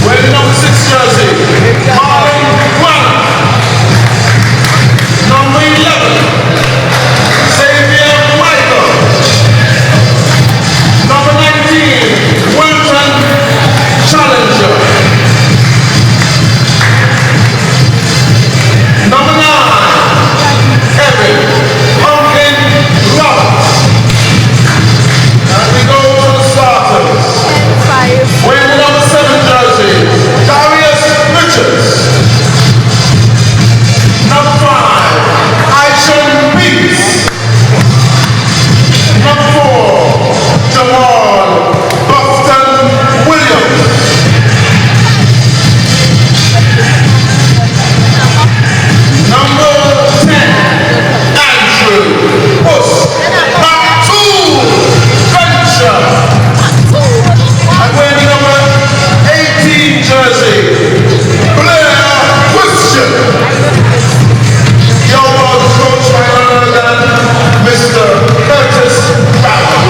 Wearing number 6 jersey, number 11, Xavier Michael. Number 19, Wilton Challenger. Number 9, Evan Pumpkin Roberts. And we go to the starters. Wearing number 7 jersey, Darius Richards. Number 5, Aishan Peace. Number 4, Jamal Buffton Williams. Number 10, Andrew Bush. Batul Venture. And wearing number 18 jersey, Blair Christian. The Outlaws is coached by none other than Mr. Curtis Brown.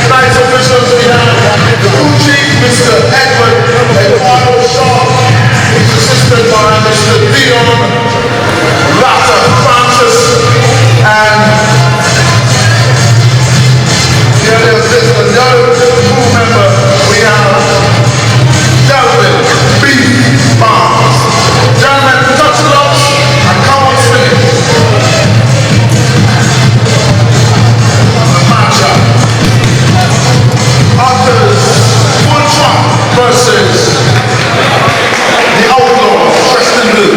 Tonight's officials we have the crew chief, Mr. Edward Eduardo Shaw, who's assisted by Mr. Leon Rata Francis, and the other crew member we have Delvin B. Barnes. Gentlemen, touch it up and come on finish. The matchup. Ottos Full Trump versus the Outlaws, dressed in blue.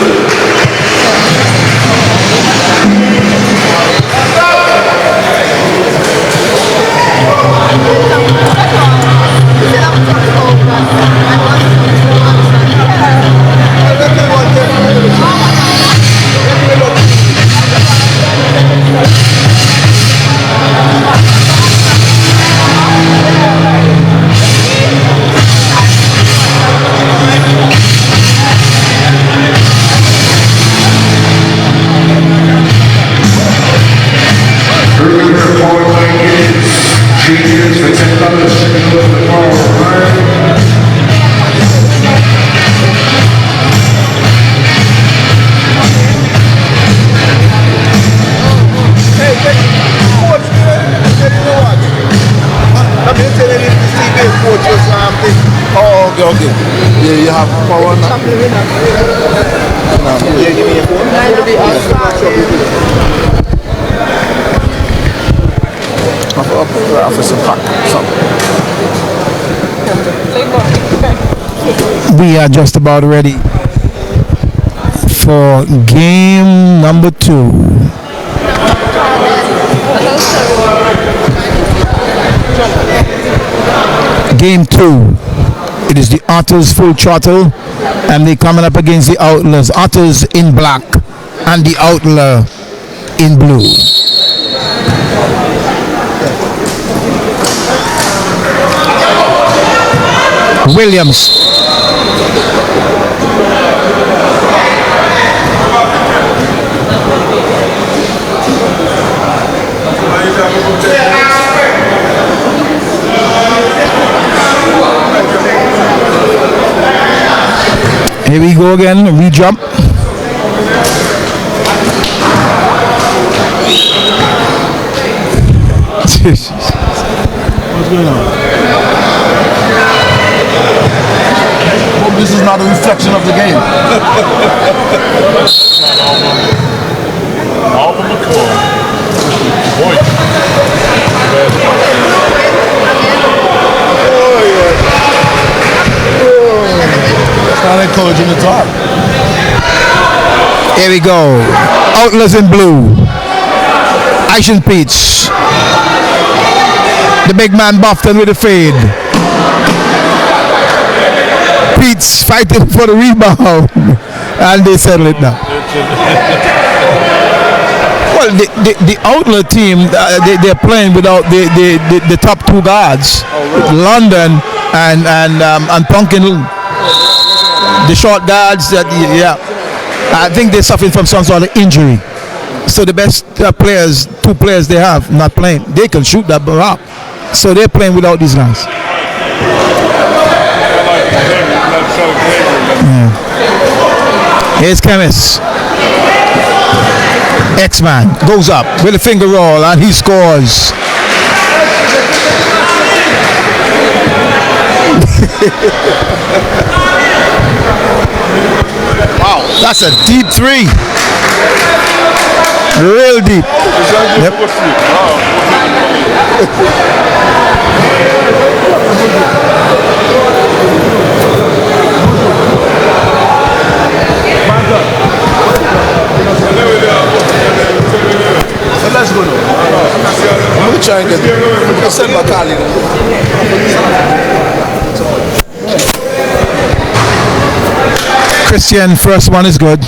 Okay. Yeah, you have power now. Yeah, give me a phone. We are just about ready for game number 2. Game 2. It is the Ottos Full Throttle, and they're coming up against the Outlaws. Ottos in black and the Outlaw in blue. Williams. Here we go again, we jump. What's going on? Hope this is not a reflection of the game. It's not encouraging at all. Here we go. Outlaws in blue. Action Peach. The big man Buffton with the fade. Peach fighting for the rebound. And they settle it now. Well, the Outlaw team, they're playing without the top 2 guards. London and Pumpkin. The short guards, yeah. I think they're suffering from some sort of injury. So the best players, 2 players they have, not playing. They can shoot that rock. So they're playing without these guys. Yeah. Here's Chemist. X-Man goes up with a finger roll and he scores. Wow, that's a deep three. Real deep. Yep. Let's go now. I'm going to try and get it. I'll send my colleague. Christian, first one is good.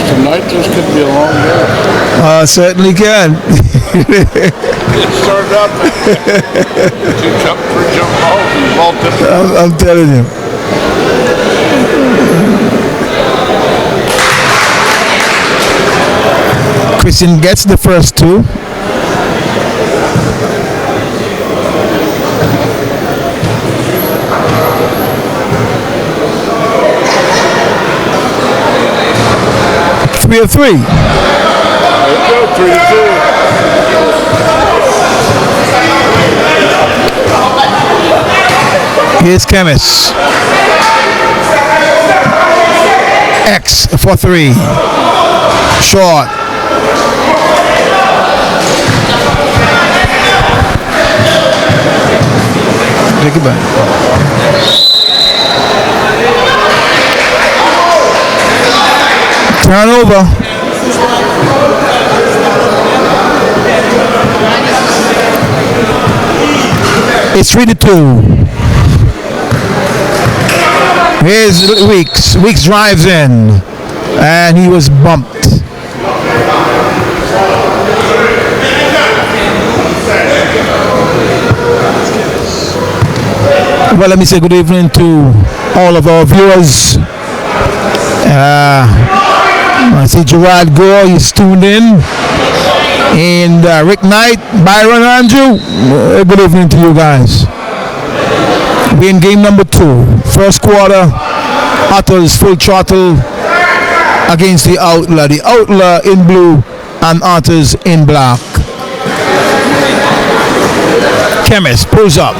Tonight this could be a long day. Certainly can. It started out two jump, three jump balls and ball tipped. I'm telling you. Christian gets the first two. Three of three. There you go, 3-2. Here's Chemist. X for three. Short. Take it back. Turnover. It's 3-2. Here's Weeks. Weeks drives in, and he was bumped. Well, let me say good evening to all of our viewers. I see Gerard Gore, he's tuned in. And Rick Knight, Byron Andrew, good evening to you guys. We're in game number 2. First quarter, Ottos full throttle against the Outlaw. The Outlaw in blue and Ottos in black. Chemist pulls up.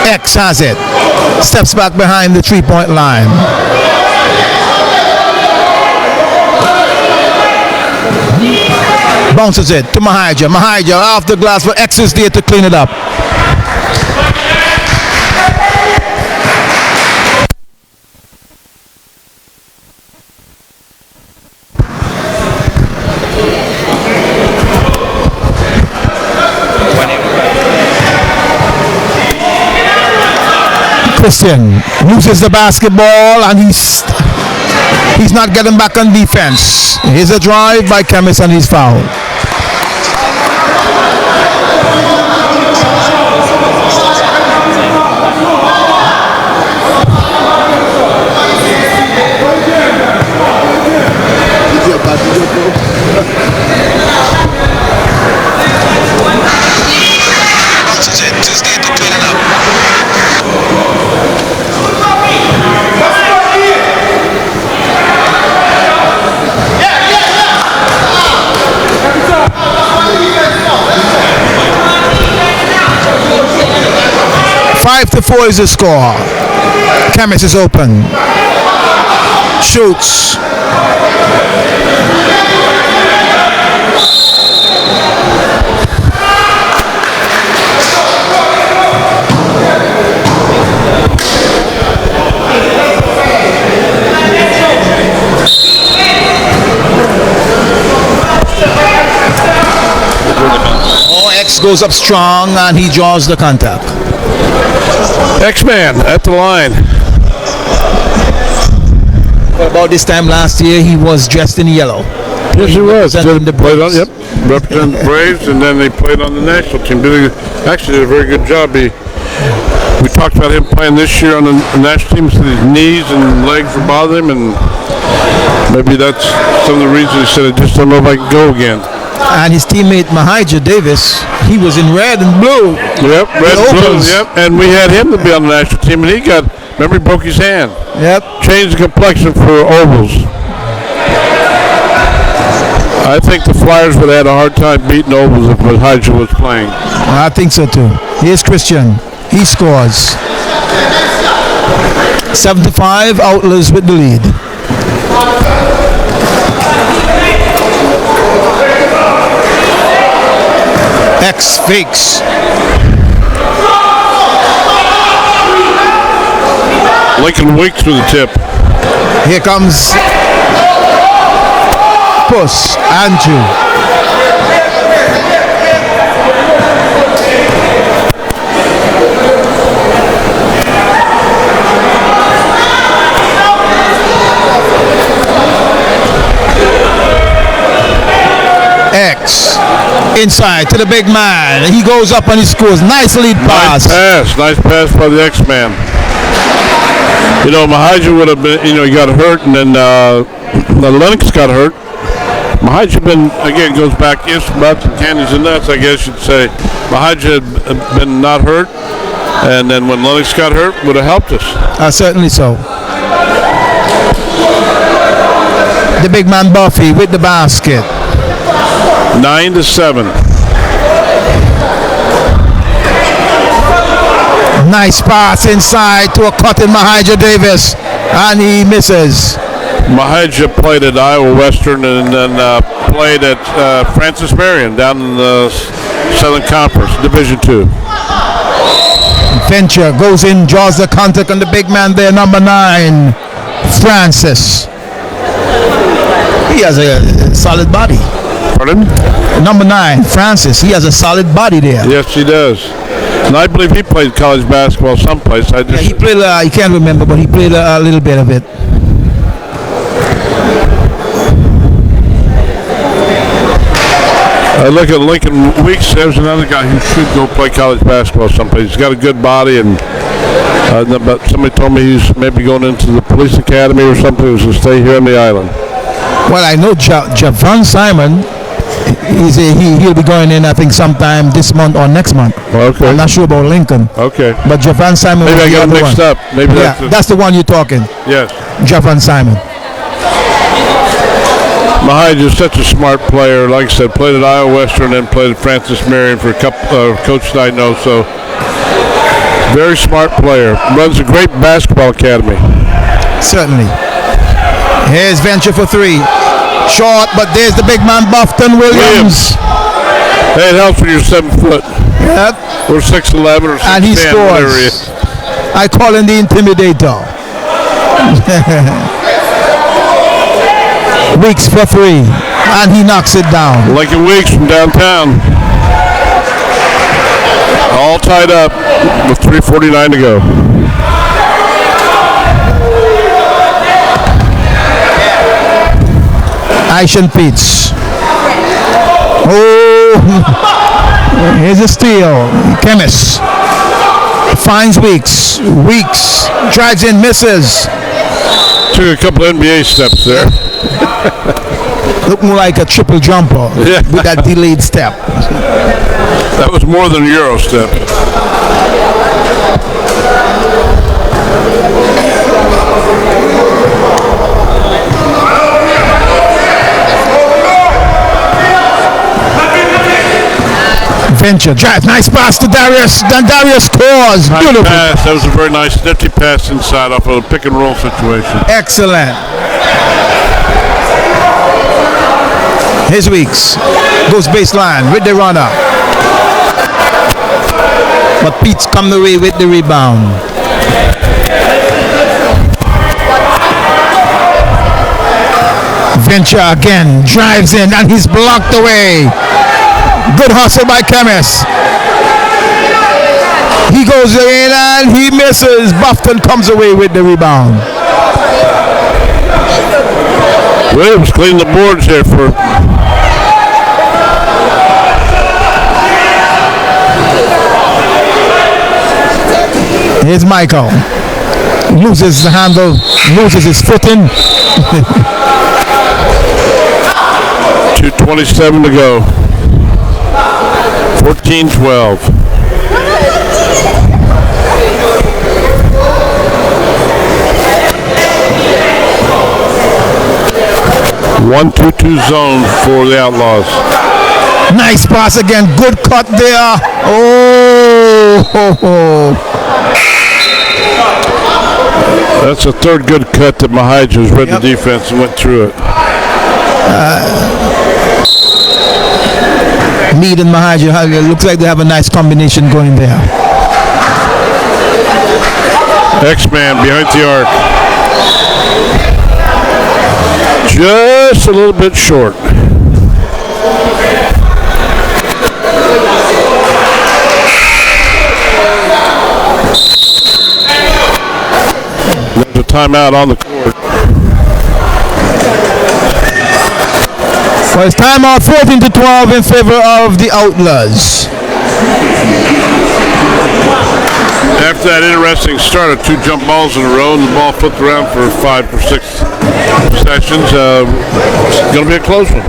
X has it. Steps back behind the 3-point line. Bounces it to Mahija. Mahija off the glass, but X is there to clean it up. Christian loses the basketball and he's not getting back on defense. Here's a drive by Chemist and he's fouled. Five to 4 is the score. Chemist is open. Shoots. X goes up strong and he draws the contact. X-Man at the line. About this time last year, he was dressed in yellow. Yes, he was. The Played on, yep, represented the Braves, and then they played on the national team. Actually did a very good job. He we talked about him playing this year on the national team. Said his knees and legs were bothering him, and maybe that's some of the reasons he said, I just don't know if I can go again. And his teammate Mahija Davis, he was in red and blue. Yep, red and blue. Opals. Yep, and we had him to be on the national team, and he got, remember, he broke his hand. Yep. Changed the complexion for ovals. I think the Flyers would have had a hard time beating ovals if Mahija was playing. I think so too. Here's Christian. He scores. 7-5, Outlaws with the lead. X fakes. Lincoln Weeks with the tip. Here comes Puss, Andrew. X inside to the big man. He goes up and he scores. Nice lead pass. Nice pass by the X-Man. You know, Mahija would have been, you know, he got hurt, and then Lennox got hurt. Mahija been, again, goes back ifs, buts, and candies and nuts, I guess you'd say. Mahija had been not hurt, and then when Lennox got hurt, would have helped us. Certainly so. The big man Buffy with the basket. 9-7. Nice pass inside to a cutting Mahija Davis, and he misses. Mahija played at Iowa Western and then played at Francis Marion down in the Southern Conference, Division II. Venture goes in, draws the contact on the big man there, number 9, Francis. He has a solid body. Pardon? Number 9, Francis. He has a solid body there. Yes, he does. And I believe he played college basketball someplace. He played, I can't remember, but he played a little bit of it. I look at Lincoln Weeks. There's another guy who should go play college basketball someplace. He's got a good body, and but somebody told me he's maybe going into the police academy or something. He's going to stay here on the island. Well, I know Javon Simon. He'll be going in, I think, sometime this month or next month. Okay. I'm not sure about Lincoln. Okay. But Javon Simon. Maybe I got it mixed up. Maybe that's the one you're talking. Yes. Javon Simon. Mahija is such a smart player. Like I said, played at Iowa Western and played at Francis Marion for a couple coaches I know. So very smart player. Runs a great basketball academy. Certainly. Here's Venture for 3. Short, but there's the big man, Bufton Williams. Hey, it helps when you're 7 foot. Yep. Or 6'11" or 6'10", and he scores. I call him the Intimidator. Weeks for 3, and he knocks it down. Lincoln Weeks from downtown. All tied up with 3:49 to go. Aishan Pitts. Oh, here's a steal. Chemist finds Weeks. Weeks drives in, misses. Took a couple NBA steps there. Looked more like a triple jumper with that delayed step. That was more than a Euro step. Venture drive, nice pass to Darius. Then Darius scores. Nice Beautiful pass. That was a very nice nifty pass inside off of a pick and roll situation. Excellent. Here's Weeks. Goes baseline with the runner. But Pete's come away with the rebound. Venture again. Drives in and he's blocked away. Good hustle by Chemist. He goes in and he misses. Bufton comes away with the rebound. Williams cleaning the boards here for. Here's Michael. Loses the handle, loses his footing. 2:27 to go. 14-12. One 2-2 zone for the Outlaws. Nice pass again. Good cut there. Oh. That's the third good cut that Mahidja's read the defense and went through it. Mead and Mahidja, it looks like they have a nice combination going there. X-Man behind the arc. Just a little bit short. There's a timeout on the court. Well, it's timeout 14-12 in favor of the Outlaws. After that interesting start of 2 jump balls in a row and the ball flipped around for 5 or 6 possessions, it's going to be a close one.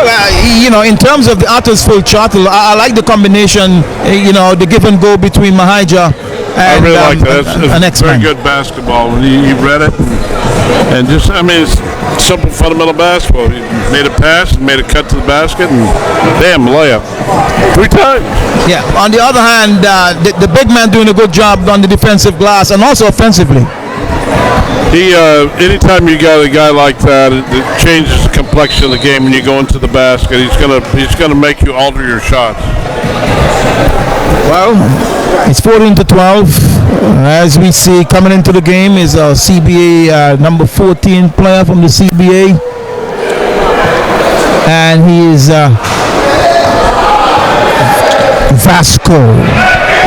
Well, in terms of the Ottos full throttle, I like the combination, the give and go between Mahidja I and really like that. It's very X-Man. good basketball. When you read it, and just, it's simple, fundamental basketball. You made a pass, made a cut to the basket, and bam, layup. 3 times. Yeah. On the other hand, the big man doing a good job on the defensive glass and also offensively. He, anytime you got a guy like that, it changes the complexion of the game when you go into the basket. He's gonna make you alter your shots. Well, it's 14-12. As we see, coming into the game is a CBA number 14 player from the CBA, and he is Vasco.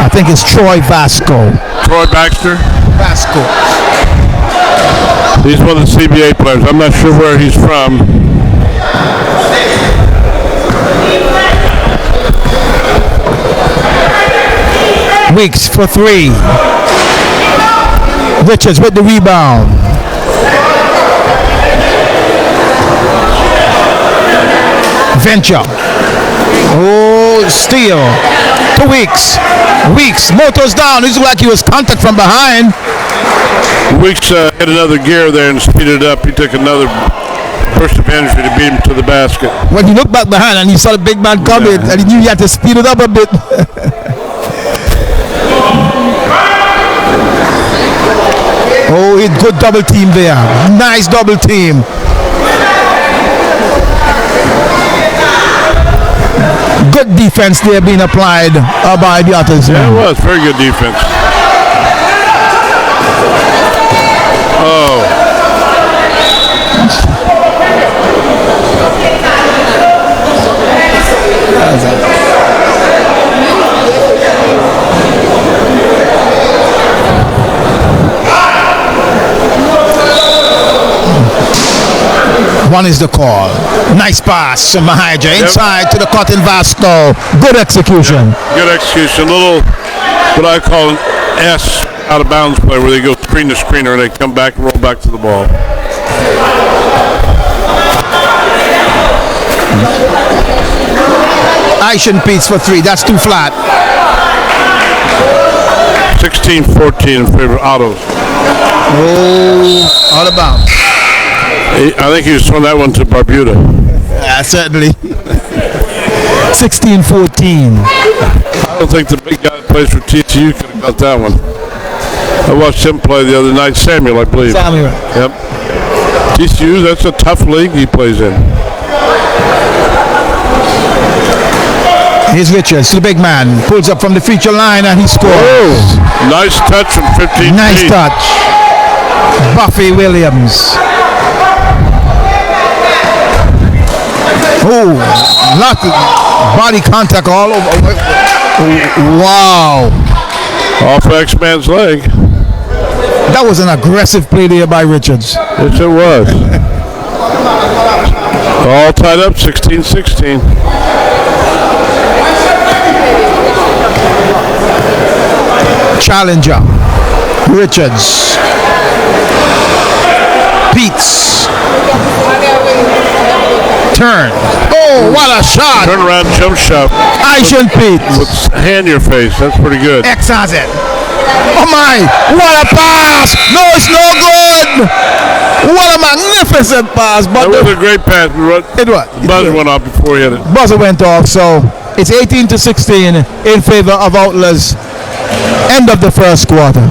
I think it's Troy Vasco. Troy Baxter. Vasco. He's one of the CBA players. I'm not sure where he's from. Weeks for 3. Richards with the rebound. Venture. Oh, steal. To Weeks. Weeks. Motos down. This looked like he was contact from behind. Weeks hit another gear there and speeded up. He took another burst of energy to beat him to the basket. When he looked back behind and he saw the big man coming, and he knew he had to speed it up a bit. Oh, he good double team there. Nice double team. Good defense there being applied by the Ottos. Yeah, it was. Very good defense. Oh. One is the call. Nice pass, Mahidja inside to the cutting Vasco. Good execution. Good execution. Little, what I call an S out of bounds play where they go screen to screener and they come back and roll back to the ball. Aishan Peets for 3. That's too flat. 16-14 in favor of Ottos. Oh, out of bounds. I think he was throwing that one to Barbuda. Yeah, certainly. 16-14. I don't think the big guy that plays for TCU could have got that one. I watched him play the other night, Samuel, I believe. Samuel. Yep. TCU, that's a tough league he plays in. Here's Richards, the big man. Pulls up from the feature line and he scores. Oh, nice touch from 15 Nice feet. touch. Buffy Williams. Oh, lot of body contact all over. Wow. Off X-Man's leg. That was an aggressive play there by Richards. Yes, it was. All tied up, 16-16. Challenger. Richards. Peets. Turn. Oh, what a shot. Turn around, jump shot. Aishan Peets. With hand your face. That's pretty good. X has it. Oh my, what a pass. No, it's no good. What a magnificent pass. But That was a great pass. it was. The buzzer went off before he hit it. Buzzer went off, so it's 18-16 in favor of Outlaws. End of the first quarter.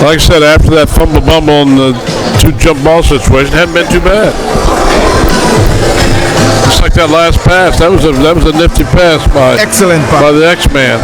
Like I said, after that fumble bumble and the two jump ball situation, hadn't been too bad. Just like that last pass, that was a nifty pass by Excellent pass by the X-Man.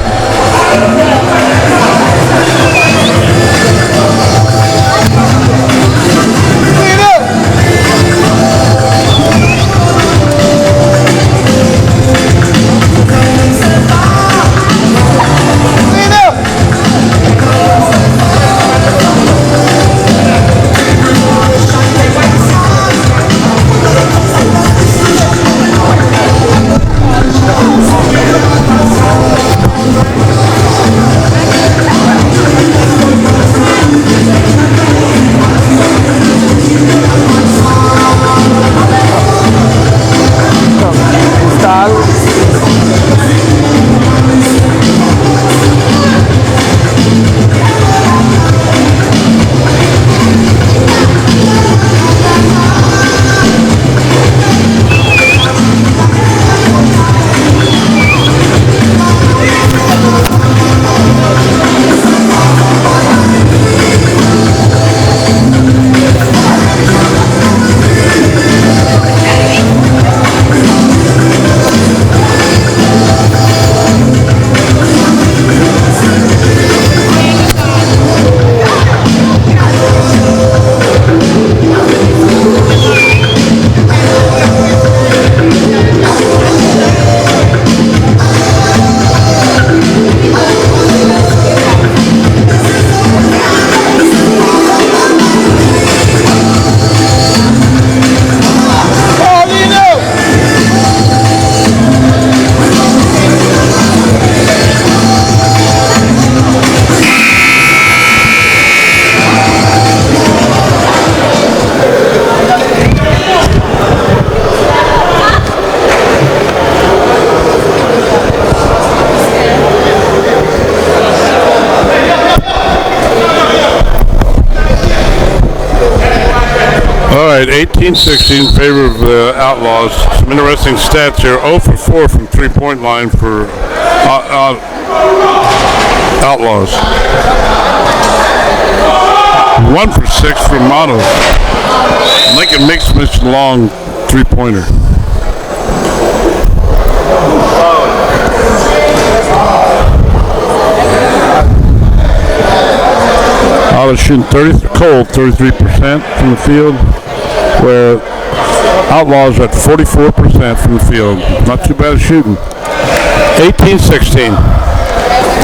All right, 18-16 in favor of the Outlaws. Some interesting stats here. 0 for 4 from three-point line for Outlaws. 1 for 6 from Ottos. Lincoln Mix missed a long three-pointer. Ottos shooting 33% from the field, where Outlaws are at 44% from the field. Not too bad at shooting. 18-16.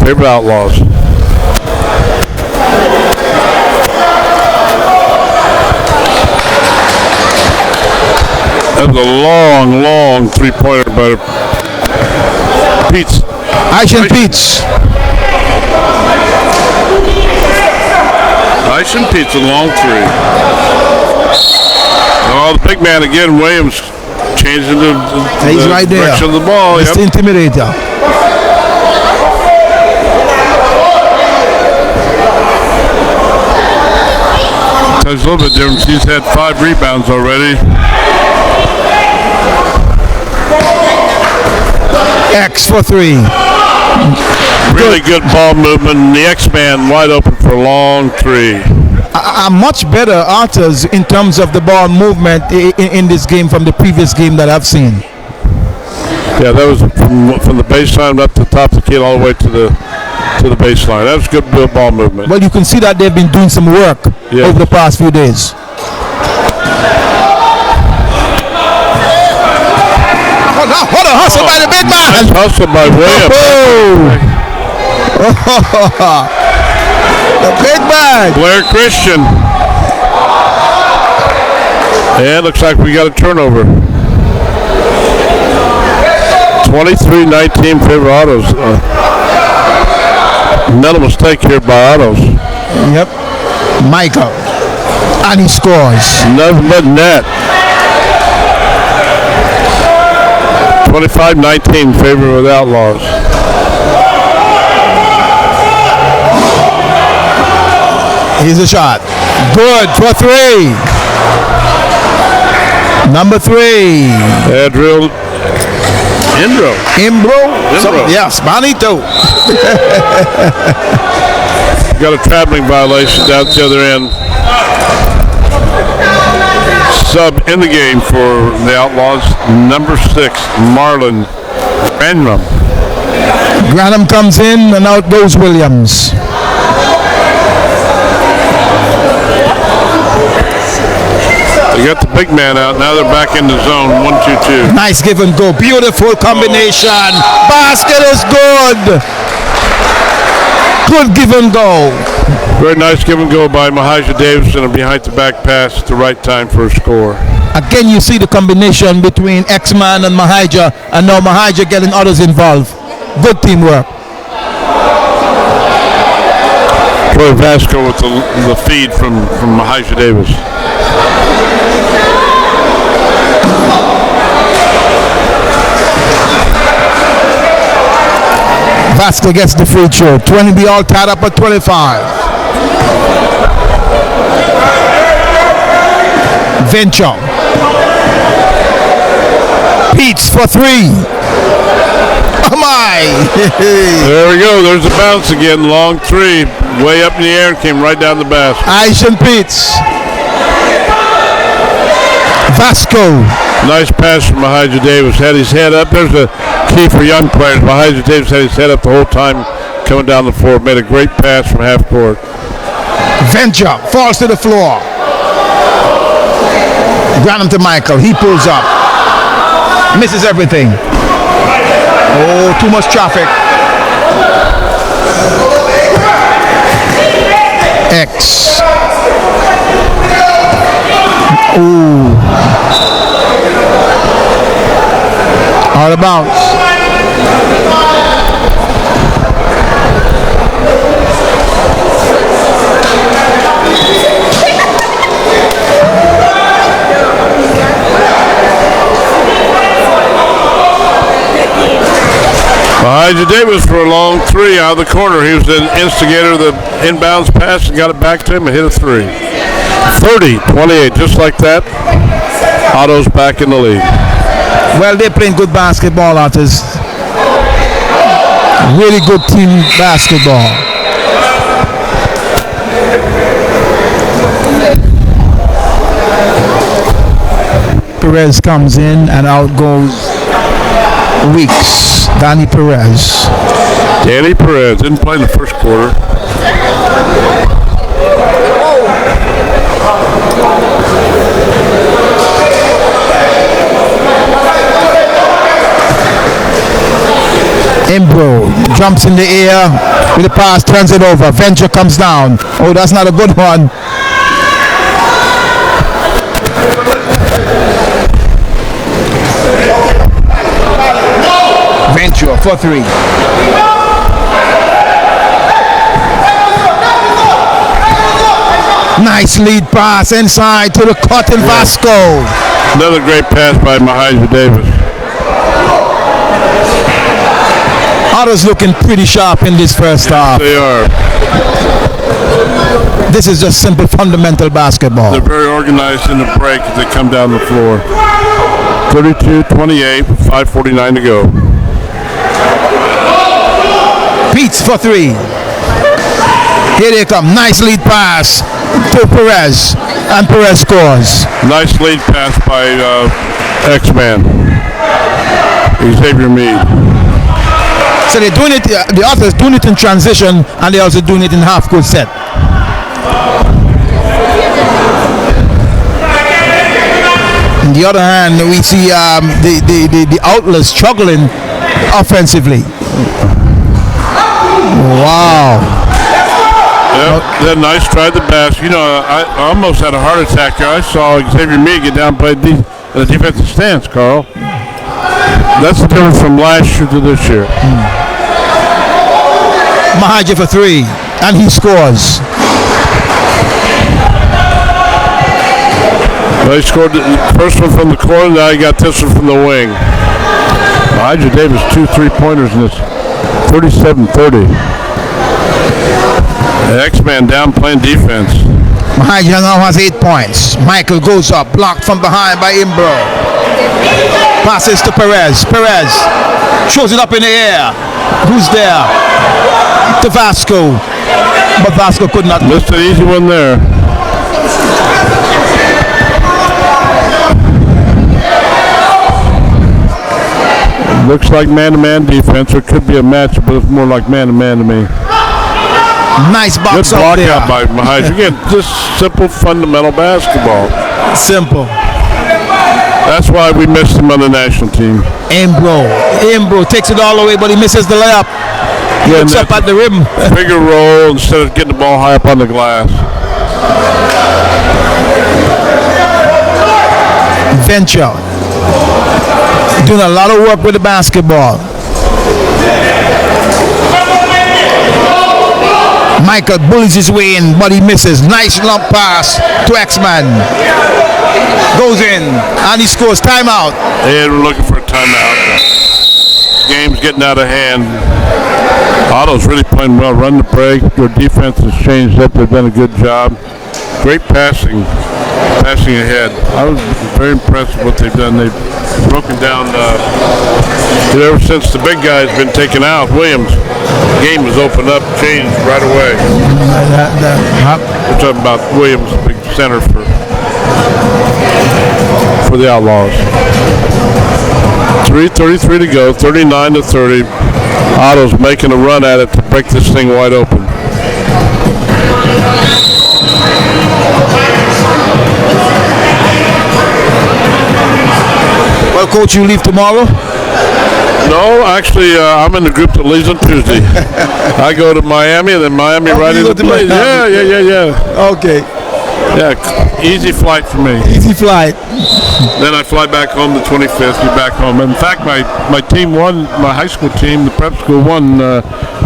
Favorite Outlaws. That was a long three-pointer by Peets. Aishan Peets. Aishan Peets, a long three. Oh, the big man again, Williams, changing the He's right there. direction of the ball. Mr. Yep. Intimidator. There's a little bit different. He's had 5 rebounds already. X for 3. Really good ball movement. And the X-Man wide open for a long three. A much better Ottos in terms of the ball movement in this game from the previous game that I've seen. Yeah, that was from the baseline up to the top of the key all the way to the baseline. That was good ball movement. Well, you can see that they've been doing some work over the past few days. What a hustle by the big man! Hustle by Williams. The big man. Blair Christian. And looks like we got a turnover. 23-19 favor Ottos. Mental mistake here by Ottos. Yep. Michael. And he scores. Nothing but net. 25-19 favor of the Outlaws. Here's a shot. Good for 3. Number 3. Adriel Imbro. Yes, Bonito. Got a traveling violation down at the other end. Sub in the game for the Outlaws, number 6, Marlon Granum. Granum comes in and out goes Williams. They got the big man out. Now they're back in the zone. 1-2-2. Nice give and go. Beautiful combination. Basket is good. Good give and go. Very nice give and go by Mahijah Davis and a behind the back pass at the right time for a score. Again, you see the combination between X-Man and Mahijah, and now Mahijah getting others involved. Good teamwork. Troy Vasco with the feed from Mahijah Davis. Vasco gets the free throw. 20 be all tied up at 25. Venture. Peets for 3. Oh my! There we go. There's a bounce again. Long 3. Way up in the air and came right down the basket. Aishan Peets. Vasco. Nice pass from Mahijah Davis. Had his head up. There's a key for young players. Mahijah Davis had his head up the whole time coming down the floor. Made a great pass from half court. Venture falls to the floor. Ground him to Michael. He pulls up. Misses everything. Oh, too much traffic. X. Ooh. Out of bounds. Mahijah Davis for a long 3 out of the corner. He was the instigator of the inbounds pass and got it back to him and hit a 3. 30-28, just like that. Otto's back in the lead. Well, they're playing good basketball, Ottos. Really good team basketball. Perez comes in and out goes Weeks. Danny Perez. Danny Perez didn't play in the first quarter. Imbro jumps in the air with the pass, turns it over. Venture comes down. Oh, that's not a good one. Venture for 3. Nice lead pass inside to the cotton Vasco. Another great pass by Mahijah Davis. Ottos looking pretty sharp in this first half. They are. This is just simple fundamental basketball. They're very organized in the break as they come down the floor. 32-28, 5:49 to go. Peets for 3. Here they come. Nice lead pass to Perez. And Perez scores. Nice lead pass by X-Man. Xavier Meade. So they're doing it, the Ottos doing it in transition, and they're also doing it in half-court set. On the other hand, we see the Outlaws struggling offensively. Wow. Yep, that nice try the basket. You know, I almost had a heart attack here. I saw Xavier Meade get down and play in a defensive stance, Carl. That's the difference from last year to this year. Mahaja for 3, and he scores. Well, he scored the first one from the corner, now he got this one from the wing. Elijah Davis, 2 3-pointers in this. 37-30. The X-Man down playing defense. Mahaja now has 8 points. Michael goes up, blocked from behind by Imbro. Passes to Perez. Perez shows it up in the air. Who's there? To Vasco. But Vasco could not. Missed an easy one there. Looks like man-to-man defense. Or it could be a match, but it's more like man-to-man to me. Nice box Good block out there. out by Mahaja. Again, just simple, fundamental basketball. Simple. That's why we missed him on the national team. Imbro takes it all the way, but he misses the layup. He looks up at the rim. Bigger roll instead of getting the ball high up on the glass. Venture. Doing a lot of work with the basketball. Michael bullies his way in, but he misses. Nice lump pass to X-Man. Goes in, and he scores. Timeout. And we're looking for a timeout. Game's getting out of hand. Otto's really playing well. Run the break. Their defense has changed up. They've done a good job. Great passing ahead. I was very impressed with what they've done. They've broken down ever since the big guy's been taken out. Williams' game was opened up, changed right away. We're talking about Williams, big center for the Outlaws. 3:33 to go, 39-30. Otto's making a run at it to break this thing wide open. Well, Coach, you leave tomorrow? No, actually, I'm in the group that leaves on Tuesday. I go to Miami, and then Miami right into the place. Yeah. Okay. Yeah, easy flight for me. Easy flight. Then I fly back home the 25th, be back home. In fact, my team won, my high school team, the prep school won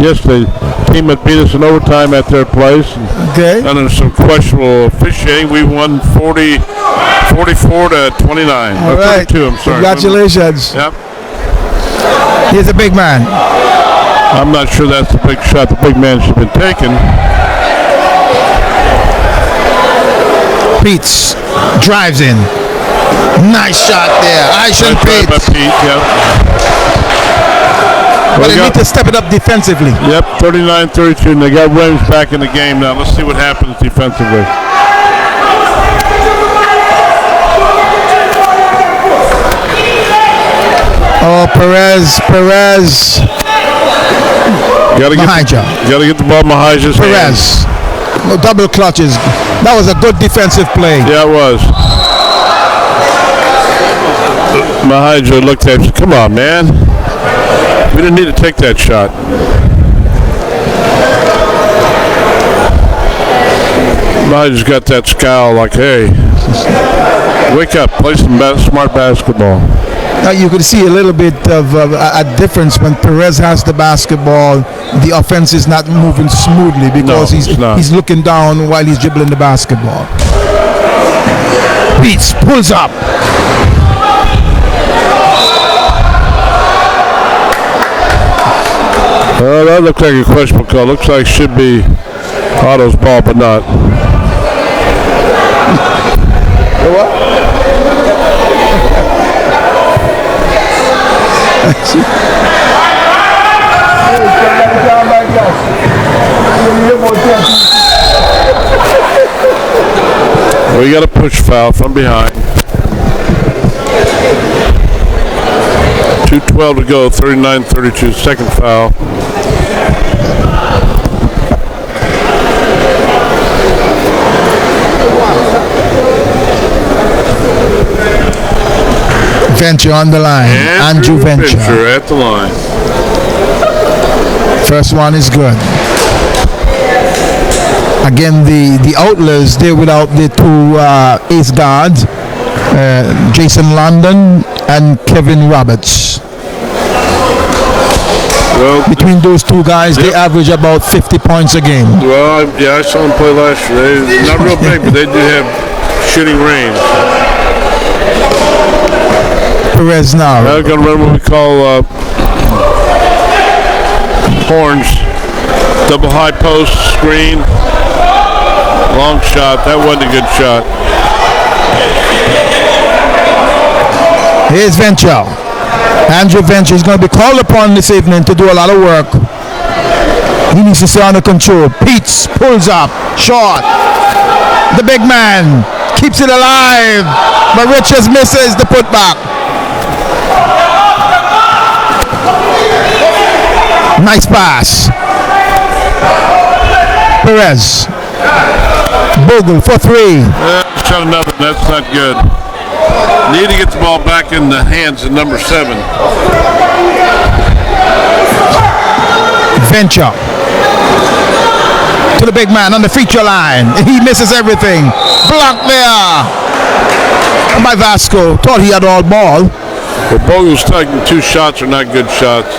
yesterday. The team had beat us in overtime at their place. Okay. Under some questionable officiating, we won 44-29. All right. 32, I'm sorry. Congratulations. Yep. He's a big man. I'm not sure that's the big shot the big man should have been taken. Peets drives in. Nice shot there. Aishan Peets. Yep. But they need to step it up defensively. Yep, 39-32, and they got Williams back in the game now. Let's see what happens defensively. Oh, Perez. Gotta get the ball in Mahaja's hands. No double clutches. That was a good defensive play. Yeah, it was. Mahaja looked at him. Come on, man. We didn't need to take that shot. Mahaja's got that scowl like, hey, wake up, play some smart basketball. Now you could see a little bit of a difference when Perez has the basketball. The offense is not moving smoothly because he's looking down while he's dribbling the basketball. Beats, pulls up. Well, that looked like a questionable call. Looks like it should be Otto's ball, but not. What? We got a push foul from behind. 2:12 to go, 39-32, second foul. Venture on the line. Andrew Venture at the line. First one is good. Again, the Outlaws, they're without the two ace guards, Jason London and Kevin Roberts. Well, Between those two guys, they average about 50 points a game. well, I saw them play last year. They're not real big, but they do have shooting range. Perez now. I got to remember what we call horns. Double high post, screen, long shot. That wasn't a good shot. Here's Venture. Andrew Venture is going to be called upon this evening to do a lot of work. He needs to stay under control. Peets pulls up, short. The big man keeps it alive, but Richards misses the putback. Nice pass. Perez. Bogle for three. Shot another. That's not good. Need to get the ball back in the hands of number 7. Venture to the big man on the feature line. He misses everything. Blocked there by Vasco. Thought he had all ball. Well, Bogle's taking 2 shots are not good shots.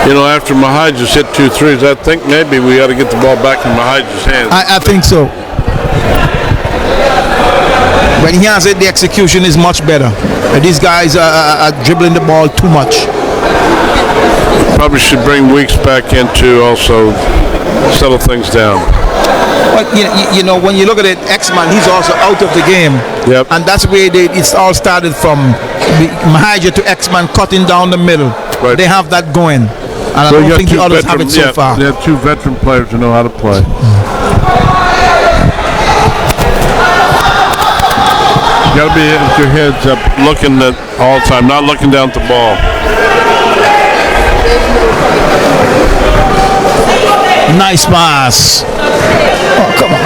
You know, after Mahai just hit 2 threes, I think maybe we got to get the ball back in Mahai's hands. I think so. When he has it, the execution is much better. And these guys are dribbling the ball too much. Probably should bring Weeks back in to also settle things down. But you know, when you look at it, X-Man, he's also out of the game. Yep. And that's where it's all started from. Mahija to X-Man cutting down the middle. Right. They have that going. And I don't think the others have it so far. They have 2 veteran players who know how to play. You got to be with your heads up, looking at all the time, not looking down at the ball. Nice pass. Oh, come on.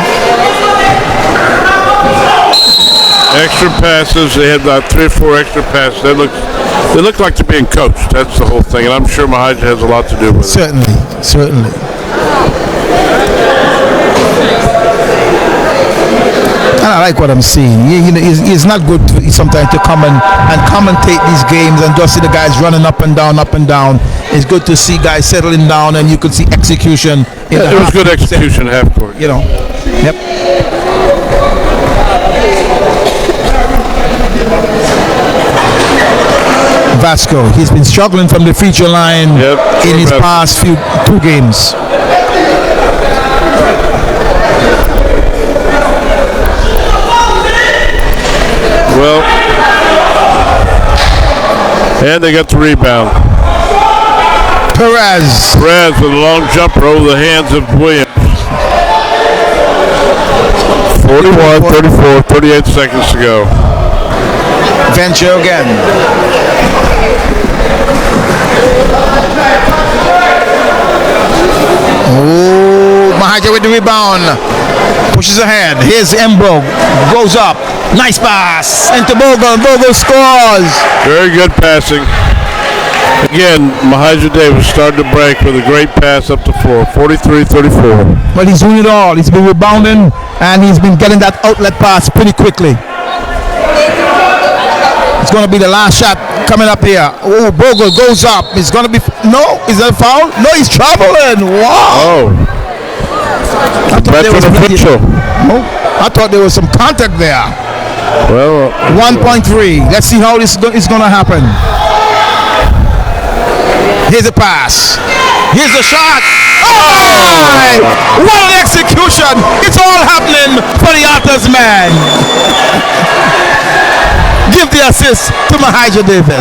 Extra passes. They had about 3 or 4 extra passes. They look like they're being coached. That's the whole thing, and I'm sure Mahija has a lot to do with it. Certainly. And I like what I'm seeing. It's not good sometimes to come and commentate these games and just see the guys running up and down. It's good to see guys settling down, and you can see execution. It was good execution half court. You know. Yep. Vasco, he's been struggling from the feature line in his past 2 games. Well, and they got the rebound. Perez with a long jumper over the hands of Williams. 41, 34, 38 seconds to go. Venture again. Oh, Mahija with the rebound. Pushes ahead. Here's Embro. Goes up. Nice pass. Into Bogle. Bogle scores. Very good passing. Again, Mahija Davis started to break with a great pass up the floor. 43-34. Well, he's doing it all. He's been rebounding, and he's been getting that outlet pass pretty quickly. It's going to be the last shot coming up here. Oh, Bogle goes up. It's going to be... No, is that a foul? No, he's traveling. Wow. Oh. I thought there was some contact there. Well, 1.3. Let's see how this is going to happen. Here's a pass. Here's a shot. Oh! What an execution. It's all happening for the Ottos man. Give the assist to Mahija Davis.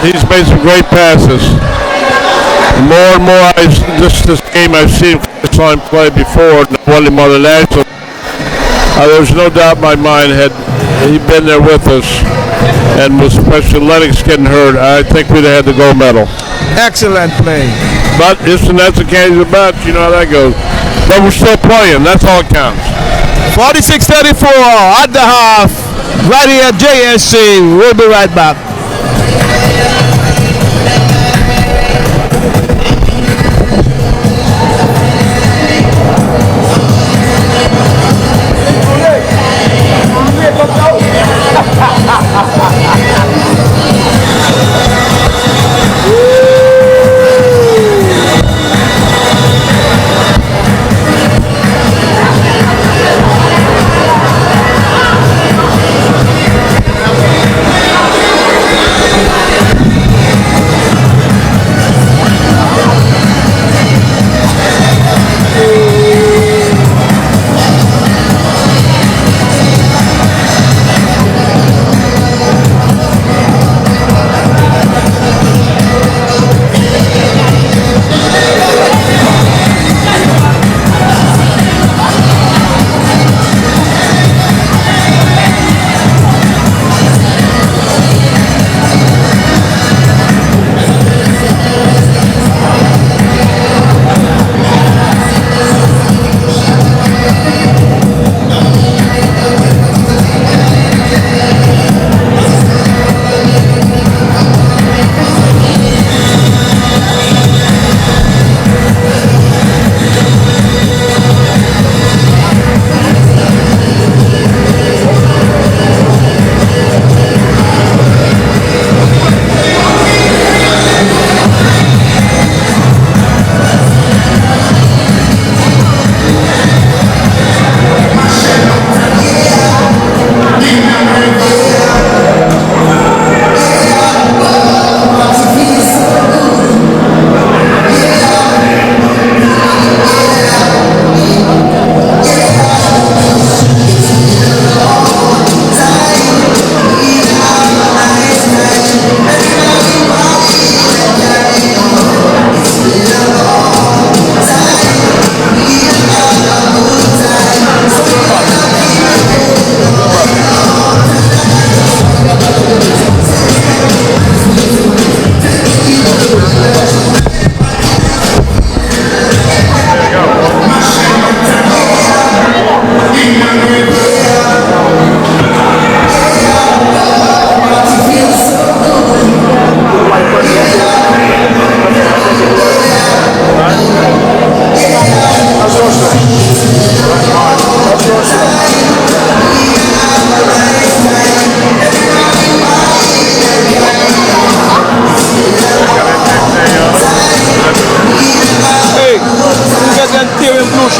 He's made some great passes. More and more, this game I've seen him play before, Wally Modelato. There's no doubt in my mind, had he been there with us, and with especially Lennox getting hurt, I think we'd have had the gold medal. Excellent play. But that's the game about. You know how that goes. But we're still playing. That's all that counts. 46-34 at the half. Right here at JSC. We'll be right back.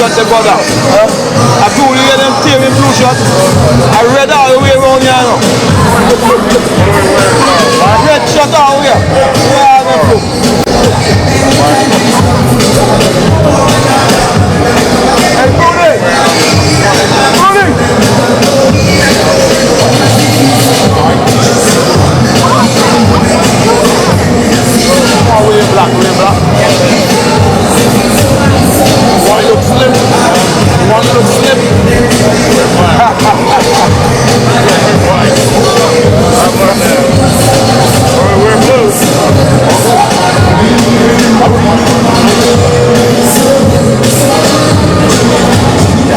shot the brother. I do hear them tearing blue shot. I red all the way around here now. Red shot all here. Where are they from? Hey, Brody! Brody! Oh, way black, way black. One look slim. One look slim. We're blue.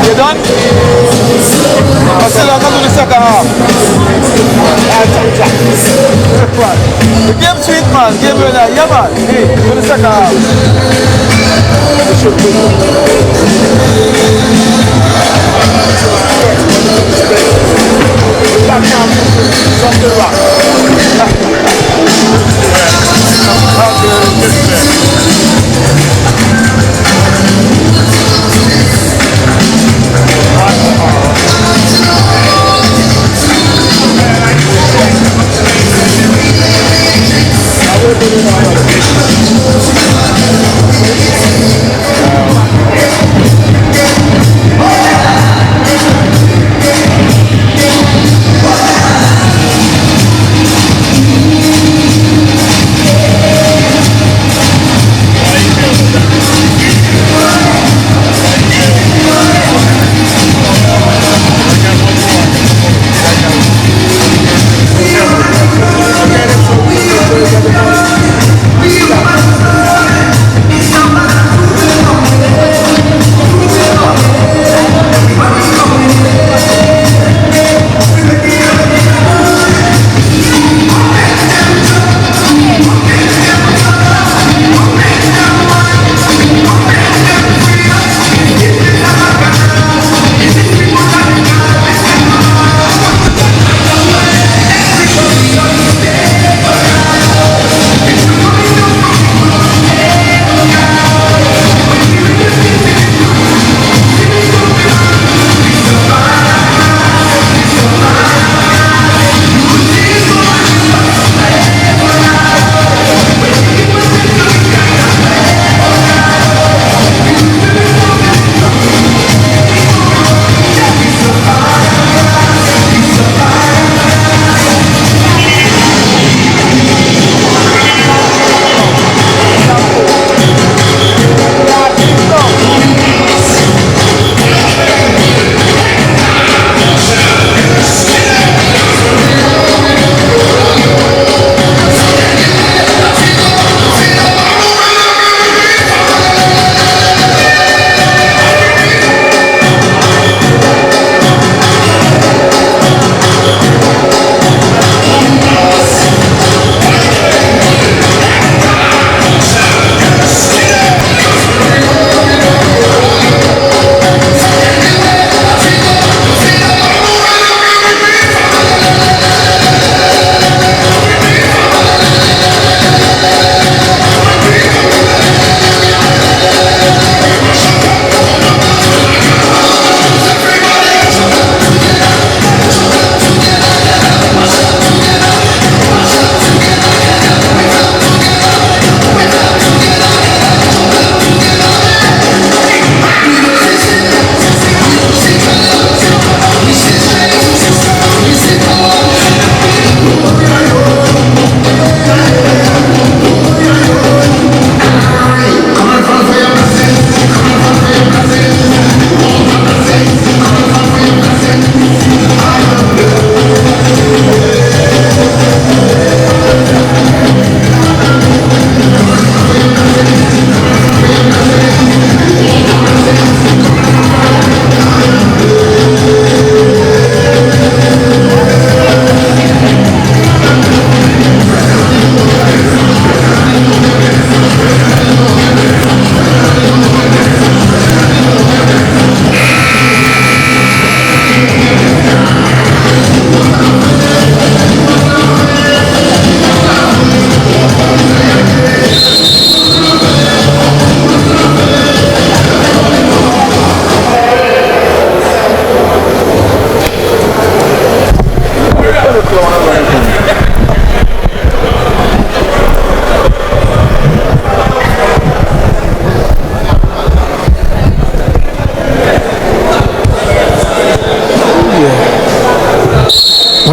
You done? I still have to do the second half. The game sweet, man. Game winner. Yeah, man. Hey, do the second half.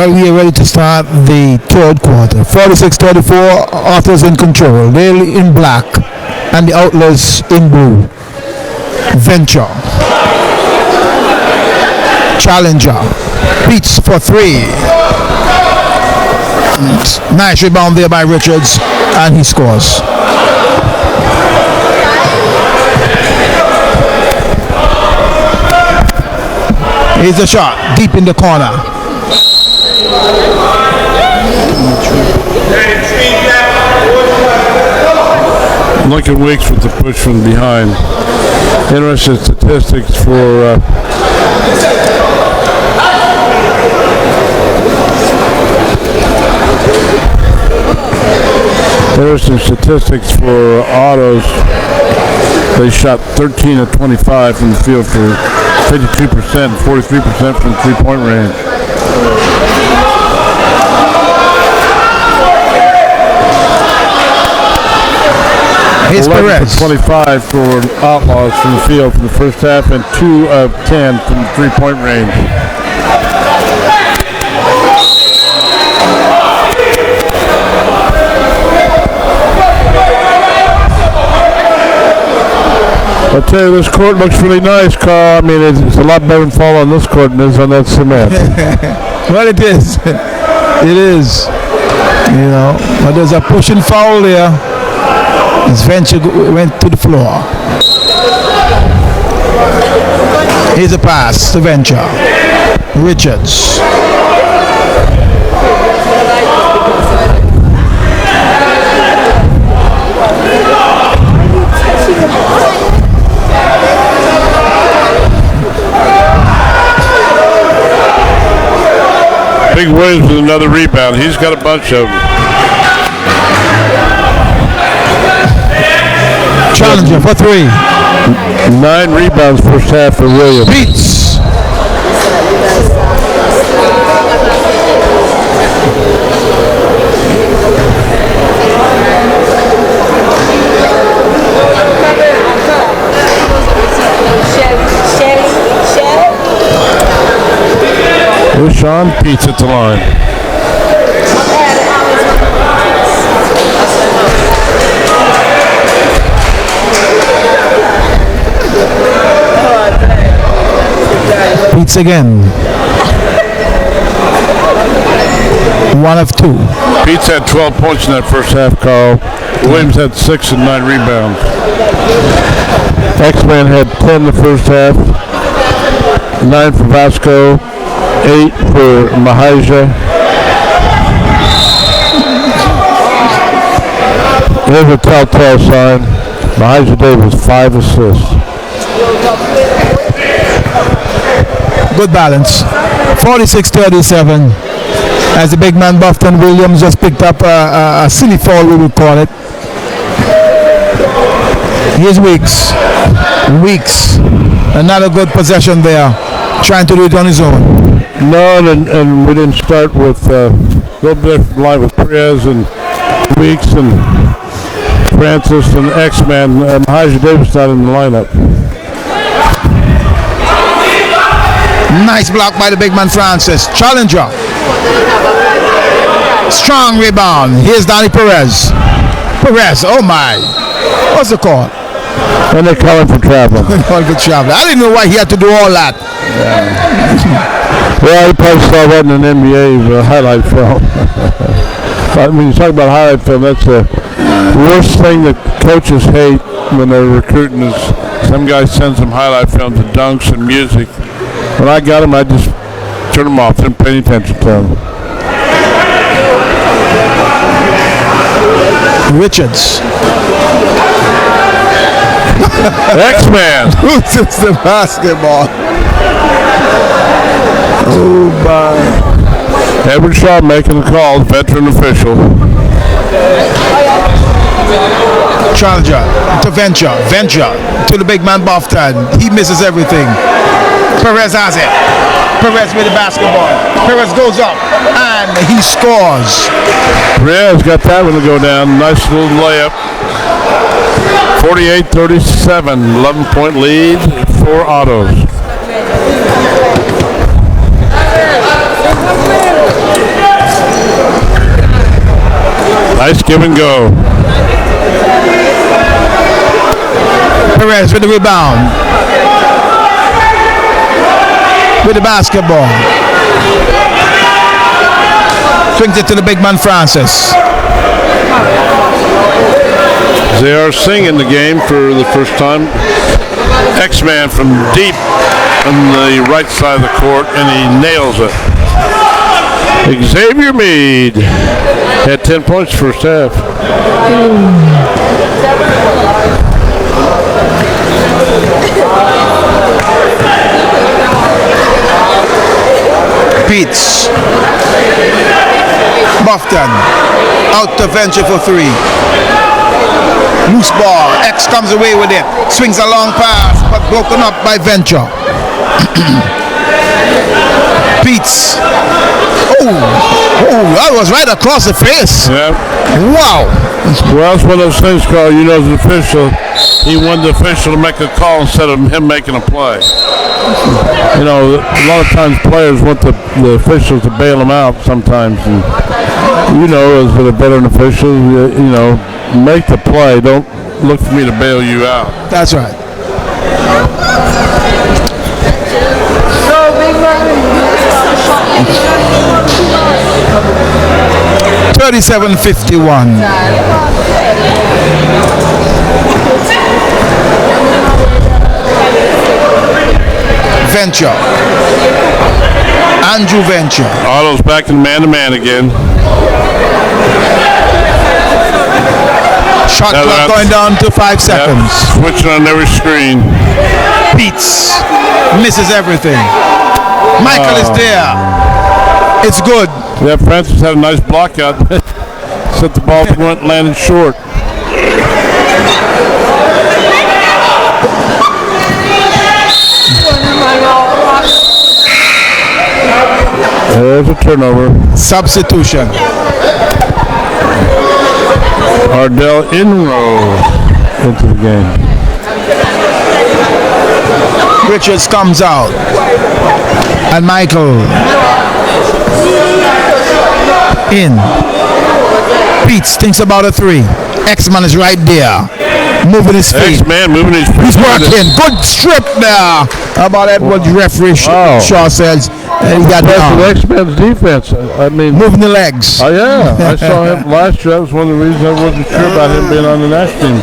Well, we are ready to start the third quarter. 46-34, Ottos in control. They're in black and the Outlaws in blue. Venture. Challenger. Beats for three. Nice rebound there by Richards, and he scores. Here's a shot deep in the corner. Lincoln Weeks with the push from behind. Interesting statistics for Ottos. They shot 13 of 25 from the field for 52%, 43% from three-point range. Here's 11 Perez. for 25 for Outlaws from the field for the first half, and 2 of 10 from three-point range. I'll tell you, this court looks really nice, Carl. I mean, it's a lot better than fall on this court than it is on that cement. Well, it is. It is. You know, but there's a pushing foul there. His Venture went to the floor. Here's a pass to Venture. Richards. Big Williams with another rebound. He's got a bunch of them. Challenger for three. 9 rebounds first half for Williams. Beats. Here's Sean Peets at the line. Beats again. 1 of 2. Peets had 12 points in that first half, Carl. Williams had 6 and 9 rebounds. X-Man had 10 in the first half. 9 for Vasco. 8 for Mahija. There's a telltale sign. Mahija Davis, 5 assists. Good balance. 46-37. As the big man Buffton Williams just picked up a silly foul, we would call it. Here's Weeks. Weeks. Another good possession there. Trying to do it on his own. No, and we didn't start with a little bit of line with Perez and Weeks and Francis and X-Man. Mahija Davis not in the lineup. Nice block by the big man Francis. Challenger. Strong rebound. Here's Donnie Perez. Perez, oh my. What's the call? And they're calling for traveling. Calling for traveling. I didn't know why he had to do all that. Well, I probably saw that in an NBA highlight film. But when you talk about highlight film, that's the worst thing that coaches hate when they're recruiting is some guy sends them highlight films of dunks and music. When I got them, I just turned them off, didn't pay any attention to them. Richards. X-Man. Who took the basketball? Oh, my. Edward Shaw making the call, veteran official. Challenger to Venture. Venture to the big man Buffton. He misses everything. Perez has it. Perez with the basketball. Perez goes up and he scores. Perez got that one to go down. Nice little layup. 48-37, 11-point lead for Ottos. Nice give and go. Perez with the rebound. With the basketball. Swings it to the big man Francis. They are singing the game for the first time. X-Man from deep on the right side of the court, and he nails it. Xavier Meade had 10 points first half. Beats. Buffton. Out to Venture for three. Loose ball. X comes away with it. Swings a long pass, but broken up by Venture. Beats. Oh, that was right across the face. Yeah. Wow. Well, it's one of those things, Carl. You know, as an official, he wanted the official to make a call instead of him making a play. You know, a lot of times players want the officials to bail them out sometimes. And, you know, as a veteran official, you know, make the play. Don't look for me to bail you out. That's right. 37-51. Venture. Andrew Venture. Otto's back in man-to-man again. Shot clock going down to 5 seconds. Switching on every screen. Beats. Misses everything. Michael is there. It's good. Yeah, Francis had a nice block out. Set the ball went landed short. There's a turnover. Substitution. Ardell Inroe into the game. Richards comes out. And Michael in. Beats thinks about a three. X-Man is right there. Moving his feet. X-Man moving his feet. He's working. Good strip there. How about that? What the referee Shaw says. He got down. X-Man's defense. I mean, moving the legs. Oh yeah, I saw him last year. That was one of the reasons I wasn't sure about him being on the national team.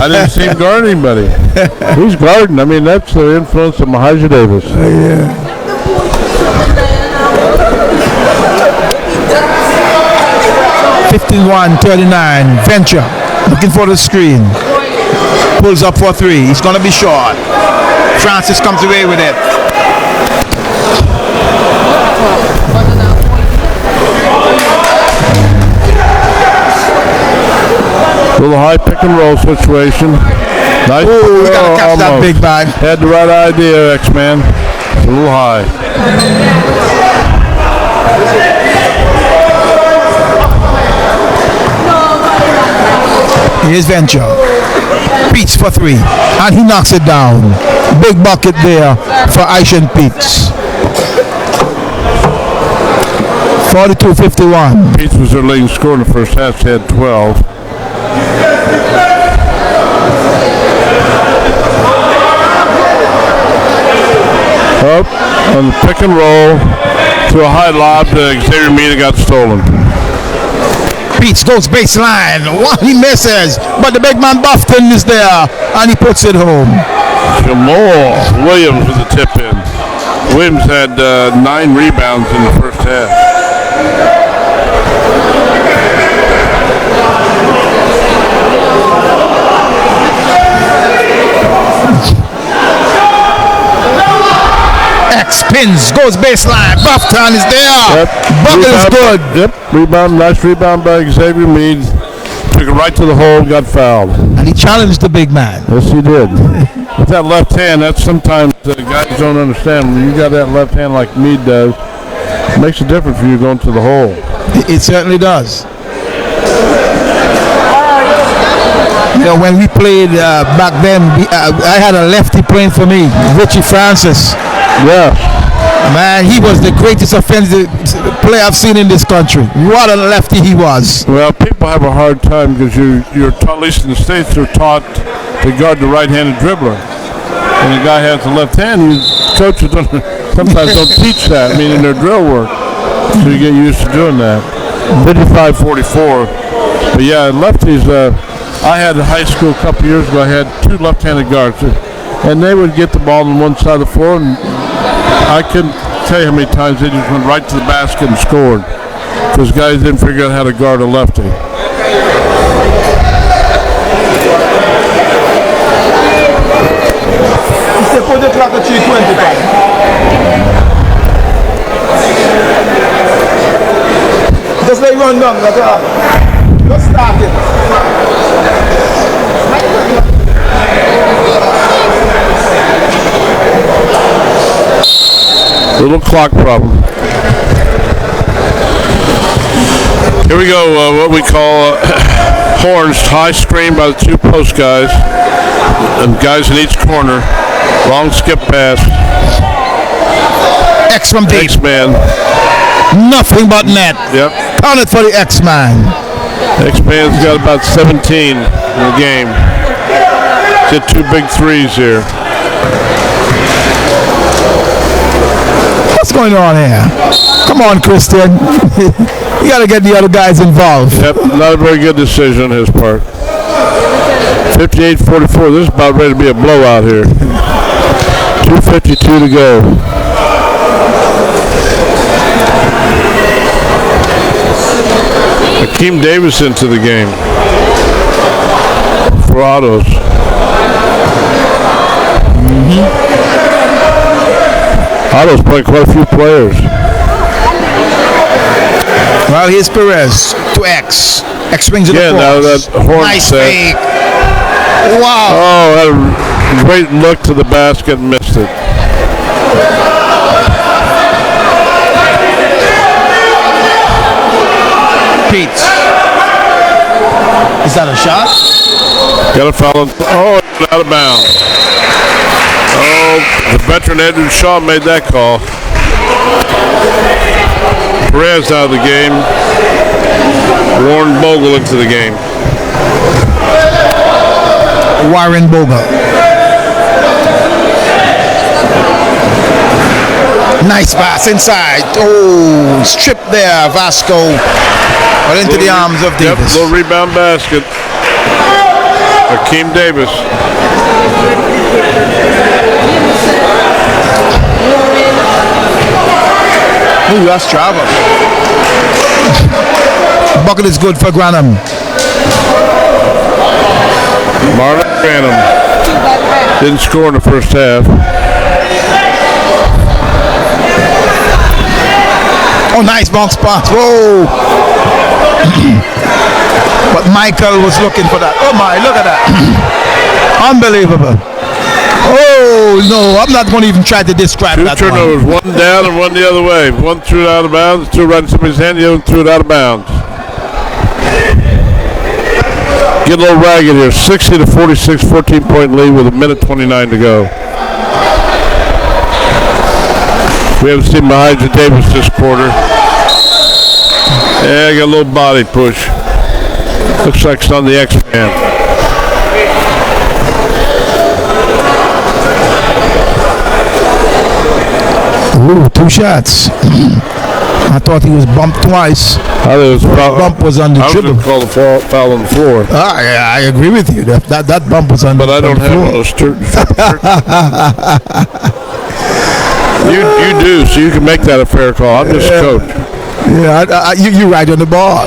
I didn't see him guard anybody. He's guarding. I mean, that's the influence of Mahajir Davis. Yeah. 51-39. Venture looking for the screen. Pulls up for three. He's going to be short. Francis comes away with it. Little high pick and roll situation. Nice. Oh, we got to catch that big bag. Had the right idea, X-Man. It's a little high. Here's Venture. Beats for three. And he knocks it down. Big bucket there for Aishan Beats. 42-51. Beats was their leading scorer in the first half. They had 12. Up on the pick and roll to a high lob to Xavier Mina, got stolen. Beats goes baseline. He misses, but the big man Buffton is there, and he puts it home. Jamal Williams with the tip in. Williams had 9 rebounds in the first half. X spins, goes baseline. Buffton is there. Yep. Bucket is good. Yep. Rebound, nice rebound by Xavier Meade. Took it right to the hole, got fouled. And he challenged the big man. Yes, he did. With that left hand, that's sometimes guys don't understand. When you got that left hand like Meade does, it makes a difference for you going to the hole. It certainly does. You know, when we played back then, I had a lefty playing for me, Richie Francis. Yeah. Man, he was the greatest offensive player I've seen in this country. What a lefty he was. Well, people have a hard time because you're taught, at least in the States, they're taught to guard the right-handed dribbler. And the guy has the left hand. Coaches sometimes don't teach that, meaning their drill work. So you get used to doing that. 55-44. But yeah, lefties, I had in high school a couple years ago, I had 2 left-handed guards. And they would get the ball on one side of the floor, and I couldn't tell you how many times they just went right to the basket and scored. Because guys didn't figure out how to guard a lefty. Put the clock at 3:25. Just let it run down. Just start it. Little clock problem. Here we go, what we call horns, high screen by the 2 post guys. And guys in each corner. Long skip pass. X from deep. X-Man. Nothing but net. Yep. Count it for the X-Man. X-Man's got about 17 in the game. Hit 2 big threes here. What's going on here? Come on, Christian. You got to get the other guys involved. Yep, not a very good decision on his part. 58-44. This is about ready to be a blowout here. 2:52 to go. Hakeem Davis into the game for Ottos. Ottos playing quite a few players. Well, here's Perez to X. X swings it Yeah, now that horn nice set. fake. Wow. Oh, had a great look to the basket and missed it. Pete. Is that a shot? Got a foul. Oh, out of bounds. Oh, the veteran Edwin Shaw made that call. Perez out of the game. Warren Bogle into the game. Warren Bogle. Nice pass inside. Oh, stripped there, Vasco. But into the arms of Davis. Yep, little rebound basket. Hakeem Davis. Ooh, that's trouble. Bucket is good for Granham. Marlon Granham didn't score in the first half. Oh, nice bounce pass. Whoa. But Michael was looking for that. Oh my, look at that. Unbelievable. Oh no, I'm not going to even try to describe 2 that turnovers, one. 1 down and 1 the other way. 1 threw it out of bounds, 2 right in somebody's hand, the other threw it out of bounds. Get a little ragged here. 60-46, 14-point lead with 1:29 to go. We haven't seen Mahija Davis this quarter. Yeah, got a little body push. Looks like it's on the X-Man. Ooh, 2 shots. I thought he was bumped twice. Bump was on the dribble. I was going to call the foul on the floor. Yeah, I agree with you. That bump was on the floor. But I don't have one of those You do, so you can make that a fair call. I'm just a coach. Yeah, you're right on the ball.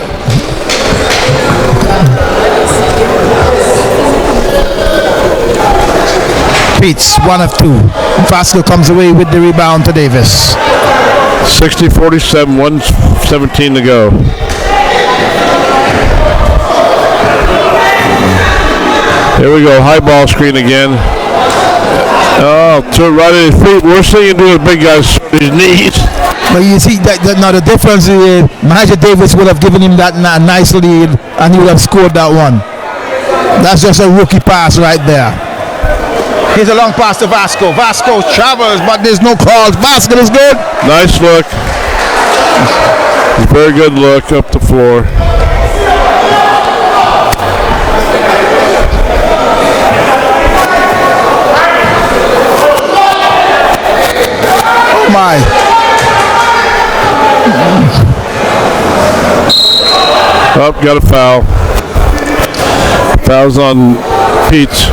Pete's 1 of 2. Vasco comes away with the rebound to Davis. 60-47, 1:17 to go. Here we go, high ball screen again. Oh, to right at his feet. We're seeing him do his big guys on his knees. But you see, now the difference is Mahija Davis would have given him that nice lead and he would have scored that one. That's just a rookie pass right there. Here's a long pass to Vasco. Vasco travels, but there's no calls. Basket is good. Nice look. Very good look up the floor. Oh my. Oh, got a foul. Fouls on Pete's.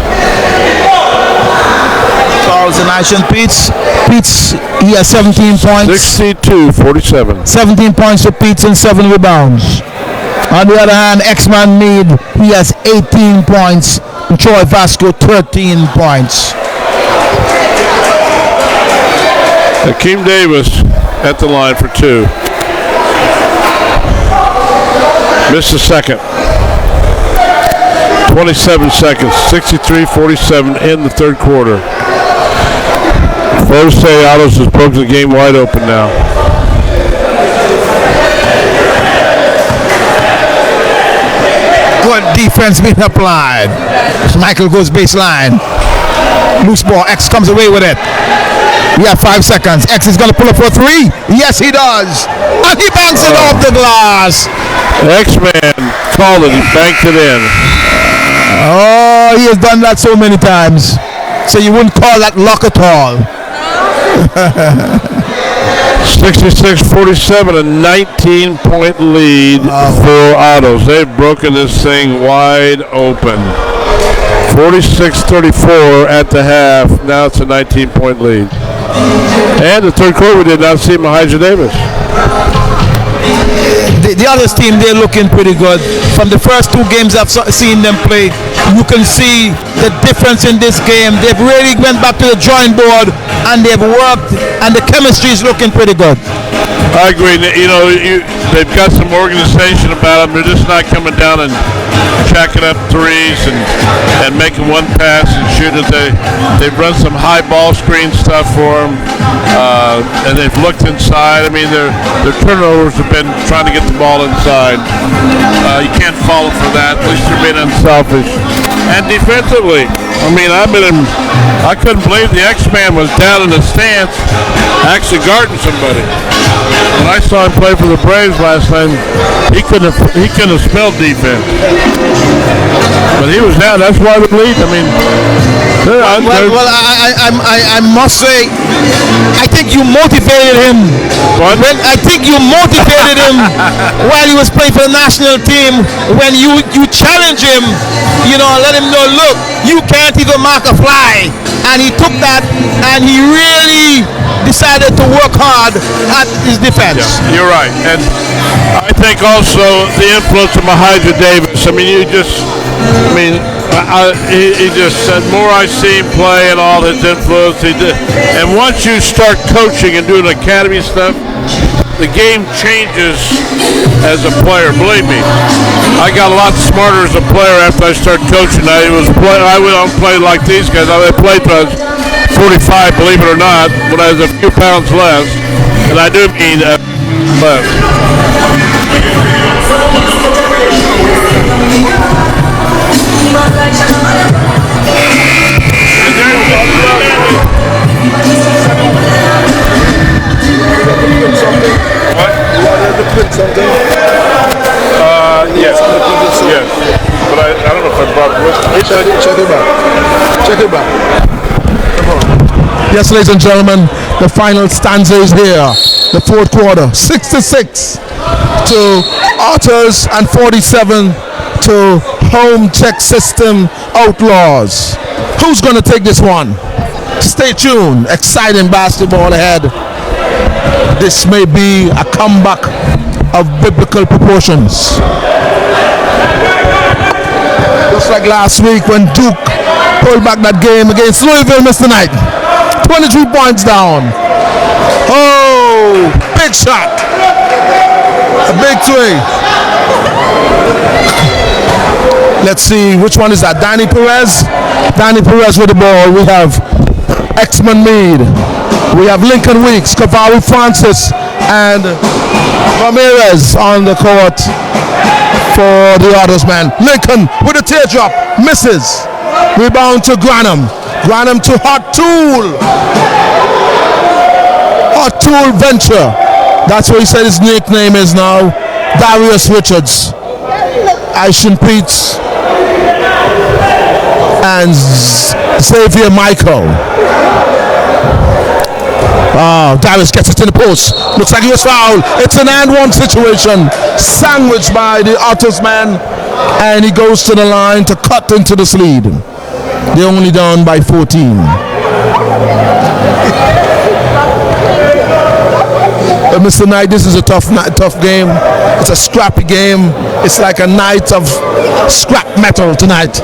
Fouls in action. Pete's, he has 17 points. 62-47. 17 points for Pete's and 7 rebounds. On the other hand, X-Man Mead, he has 18 points. And Troy Vasco, 13 points. Hakeem Davis at the line for 2. Missed the second. 27 seconds, 63-47 in the third quarter. Folks say Ottos has broken the game wide open now. Good defense being applied. Michael goes baseline. Loose ball. X comes away with it. We have 5 seconds. X is going to pull up for 3. Yes, he does. And he banks it off the glass. X-Man called it. He banked it in. Oh, he has done that so many times. So you wouldn't call that luck at all. 66-47, a 19-point lead for Ottos. They've broken this thing wide open. 46-34 at the half. Now it's a 19-point lead. And the third quarter, we did not see Mahija Davis. The others team, they're looking pretty good. From the first 2 games I've seen them play, you can see the difference in this game. They've really went back to the drawing board and they've worked, and the chemistry is looking pretty good. I agree. You know, they've got some organization about them. They're just not coming down and jacking up threes and making one pass and shoot it. They've run some high ball screen stuff for them, and they've looked inside. I mean, their turnovers have been trying to get the ball inside. You can't fault them for that. At least they're being unselfish. And defensively, I mean, I couldn't believe the X-Man was down in the stance actually guarding somebody. When I saw him play for the Braves last time, he couldn't have smelled defense. But he was down. That's why we lead. I mean, I must say, I think you motivated him. What? I think you motivated him while he was playing for the national team. When you challenge him, you know, let him know, look, you can't even mark a fly. And he took that and he really decided to work hard at his defense. Yeah, you're right. And I think also the influence of Mahija Davis. I mean, he just said, more I see him play and all his influence. And once you start coaching and doing academy stuff, the game changes as a player. Believe me, I got a lot smarter as a player after I started coaching. I don't play like these guys. I played till I was 45, believe it or not, when I was a few pounds less. And I do mean less. What? You wanted to put something? Yes. Yes. But I don't know if I brought it with me. Check it back. Come on. Yes, ladies and gentlemen, the final stanza is here. The fourth quarter, 66 to Ottos and 47 to Home Tech System Outlaws. Who's going to take this one? Stay tuned. Exciting basketball ahead. This may be a comeback of biblical proportions. Just like last week when Duke pulled back that game against Louisville, Mr. Knight. 23 points down. Oh, big shot. A big three. Let's see, which one is that? Danny Perez? Danny Perez with the ball. We have X-Man Mead. We have Lincoln Weeks, Cavalry Francis, and Ramirez on the court for the Ottos man. Lincoln with a teardrop, misses. Rebound to Granham. Granham to Hot Tool. Hot Tool Venture. That's what he said his nickname is now. Darius Richards. Aishan Peets. And Xavier Michael. Darius gets it in the post. Looks like he was fouled. It's an and one situation. Sandwiched by the Ottos man. And he goes to the line to cut into this lead. They're only down by 14. Mr. Knight, this is a tough game. It's a scrappy game. It's like a night of scrap metal tonight.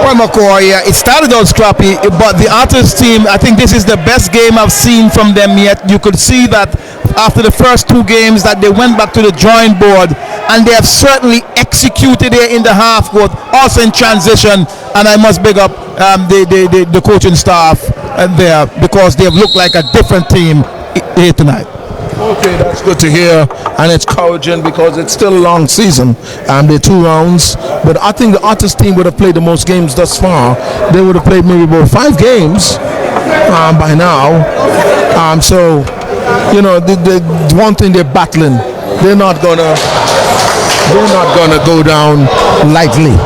Well, McCoy, it started out scrappy, but the Outlaws team, I think this is the best game I've seen from them yet. You could see that after the first two games that they went back to the drawing board, and they have certainly executed it in the half court, also in transition, and I must big up the coaching staff there, because they have looked like a different team here tonight. Okay, that's good to hear, and it's encouraging because it's still a long season and they're 2 rounds. But I think the Ottos team would have played the most games thus far. They would have played maybe about 5 games by now. So, you know, the one thing they're battling, they're not gonna go down lightly.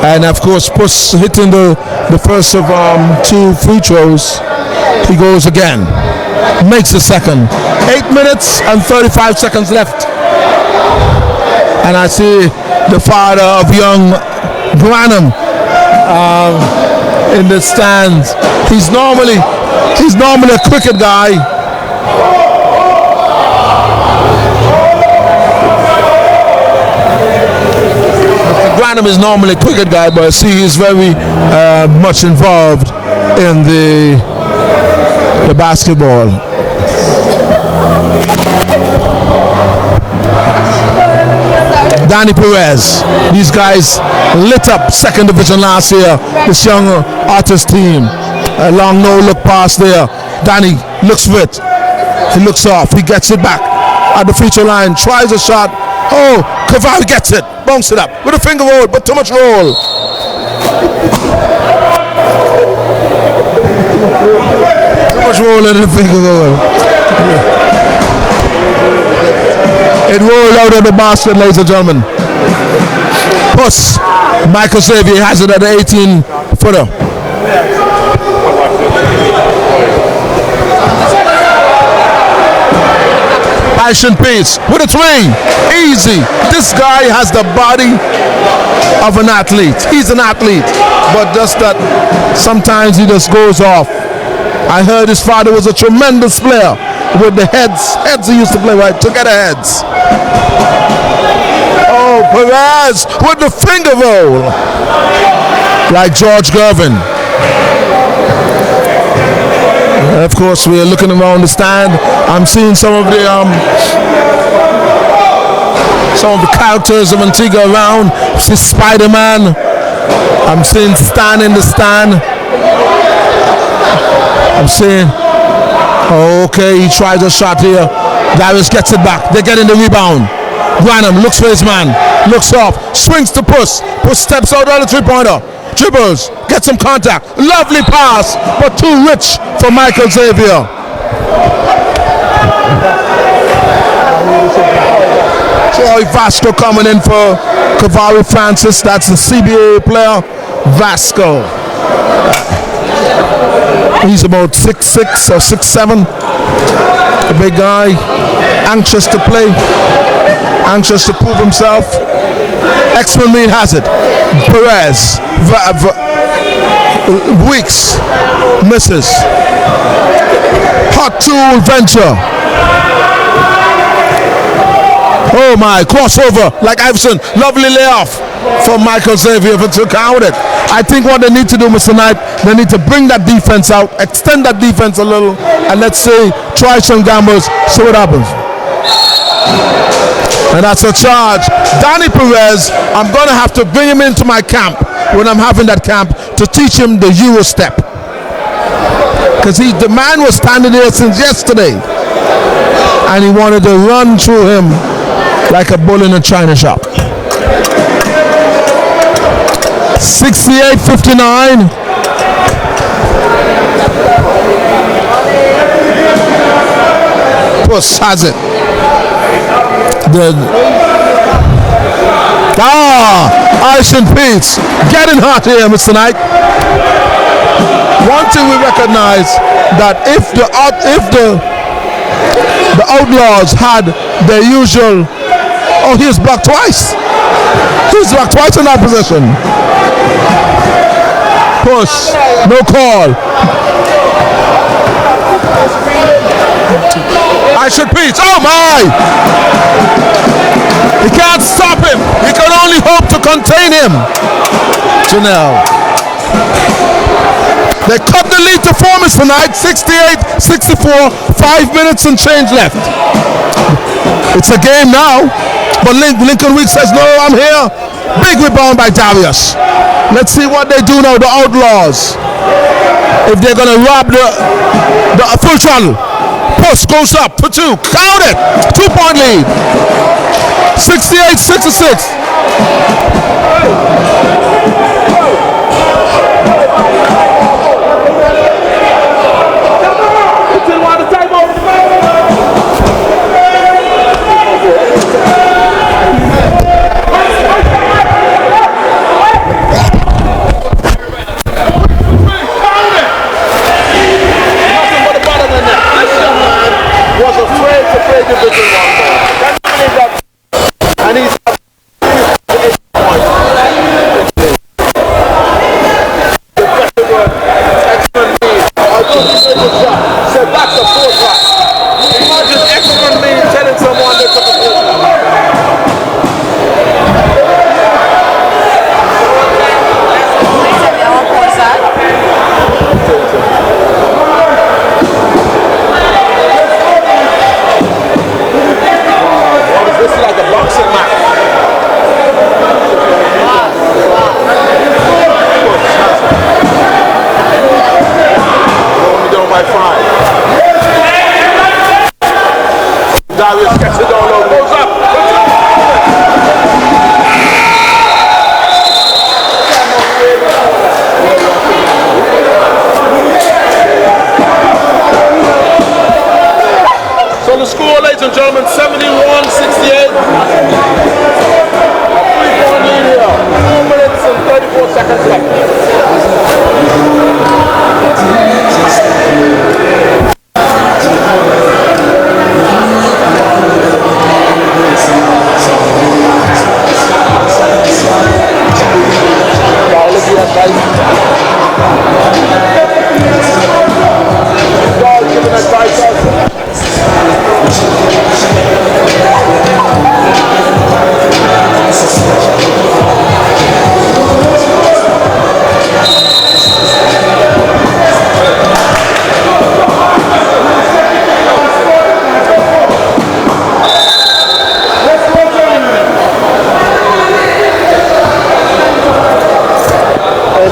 And of course, Puss hitting the first of 2 free throws. He goes again. Makes the second. 8 minutes and 35 seconds left. And I see the father of young Granham in the stands. He's normally a cricket guy. Granham is normally a cricket guy, but I see he's very much involved in the basketball. Danny Perez. These guys lit up second division last year. This young Ottos team. A long no-look pass there. Danny looks for it. He looks off. He gets it back at the feature line. Tries a shot. Oh, Cavalli gets it. Bounce it up with a finger roll, but too much roll. Too much roll in the finger roll. It rolled out of the basket, ladies and gentlemen. Puss. Michael Xavier has it at the 18-footer. Aishan Peets with a 3. Easy. This guy has the body of an athlete. He's an athlete, but just that sometimes he just goes off. I heard his father was a tremendous player with the heads. Heads he used to play right, together heads. Oh, Perez with the finger roll. Like George Gervin. And of course, we're looking around the stand. I'm seeing some of the characters of Antigua around. See Spider-Man. I'm seeing Stan in the stand. I'm seeing. Oh, okay, he tries a shot here. Darius gets it back. They're getting the rebound. Granham looks for his man. Looks off. Swings to Puss. Puss steps out on the three-pointer. Dribbles. Gets some contact. Lovely pass, but too rich for Michael Xavier. Troy Vasco coming in for Cavalli Francis. That's the CBA player, Vasco. He's about 6'6" or 6'7". A big guy, anxious to play, anxious to prove himself. X-Men Mead has it. Perez, Weeks, misses. Hot Tool Venture. Oh my, crossover like Iverson. Lovely layoff for Michael Xavier to count it. I think what they need to do, Mr. Knight, they need to bring that defense out, extend that defense a little, and let's say try some gambles, see what happens. And that's a charge. Danny Perez, I'm going to have to bring him into my camp when I'm having that camp to teach him the Euro step. Because the man was standing there since yesterday, and he wanted to run through him like a bull in a china shop. 68-59. Puss has it. Ice and Pete's getting hot here, Mr. Knight. One thing we recognize that if the Outlaws had their usual, he's blocked twice. He's blocked twice in that position. Push, no call. I should Pete. Oh my! He can't stop him. He can only hope to contain him. Janelle. They cut the lead to 4 minutes tonight. 68-64. 5 minutes and change left. It's a game now. But Lincoln Week says, no, I'm here. Big rebound by Darius. Let's see what they do now, the Outlaws. If they're going to rob the full throttle. Post goes up for 2. Count it. 2-point lead. 68-66. Darius gets it all over. Goes up. So the score, ladies and gentlemen, 71-68. A 3-point lead here. 4 minutes and 34 seconds left.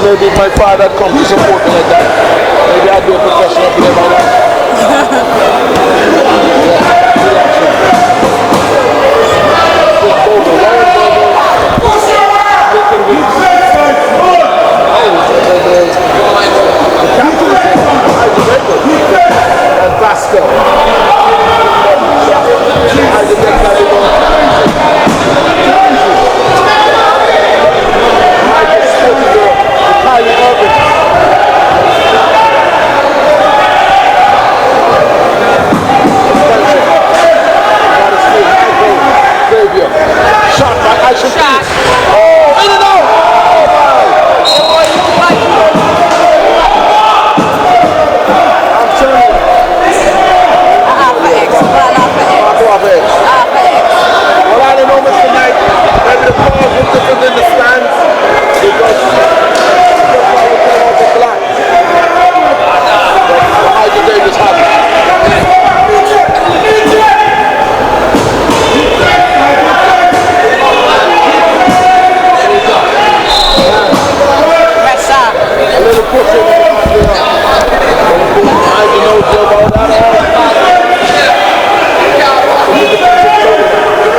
Maybe if my father come to support me like that, maybe I'd be a professional player by now.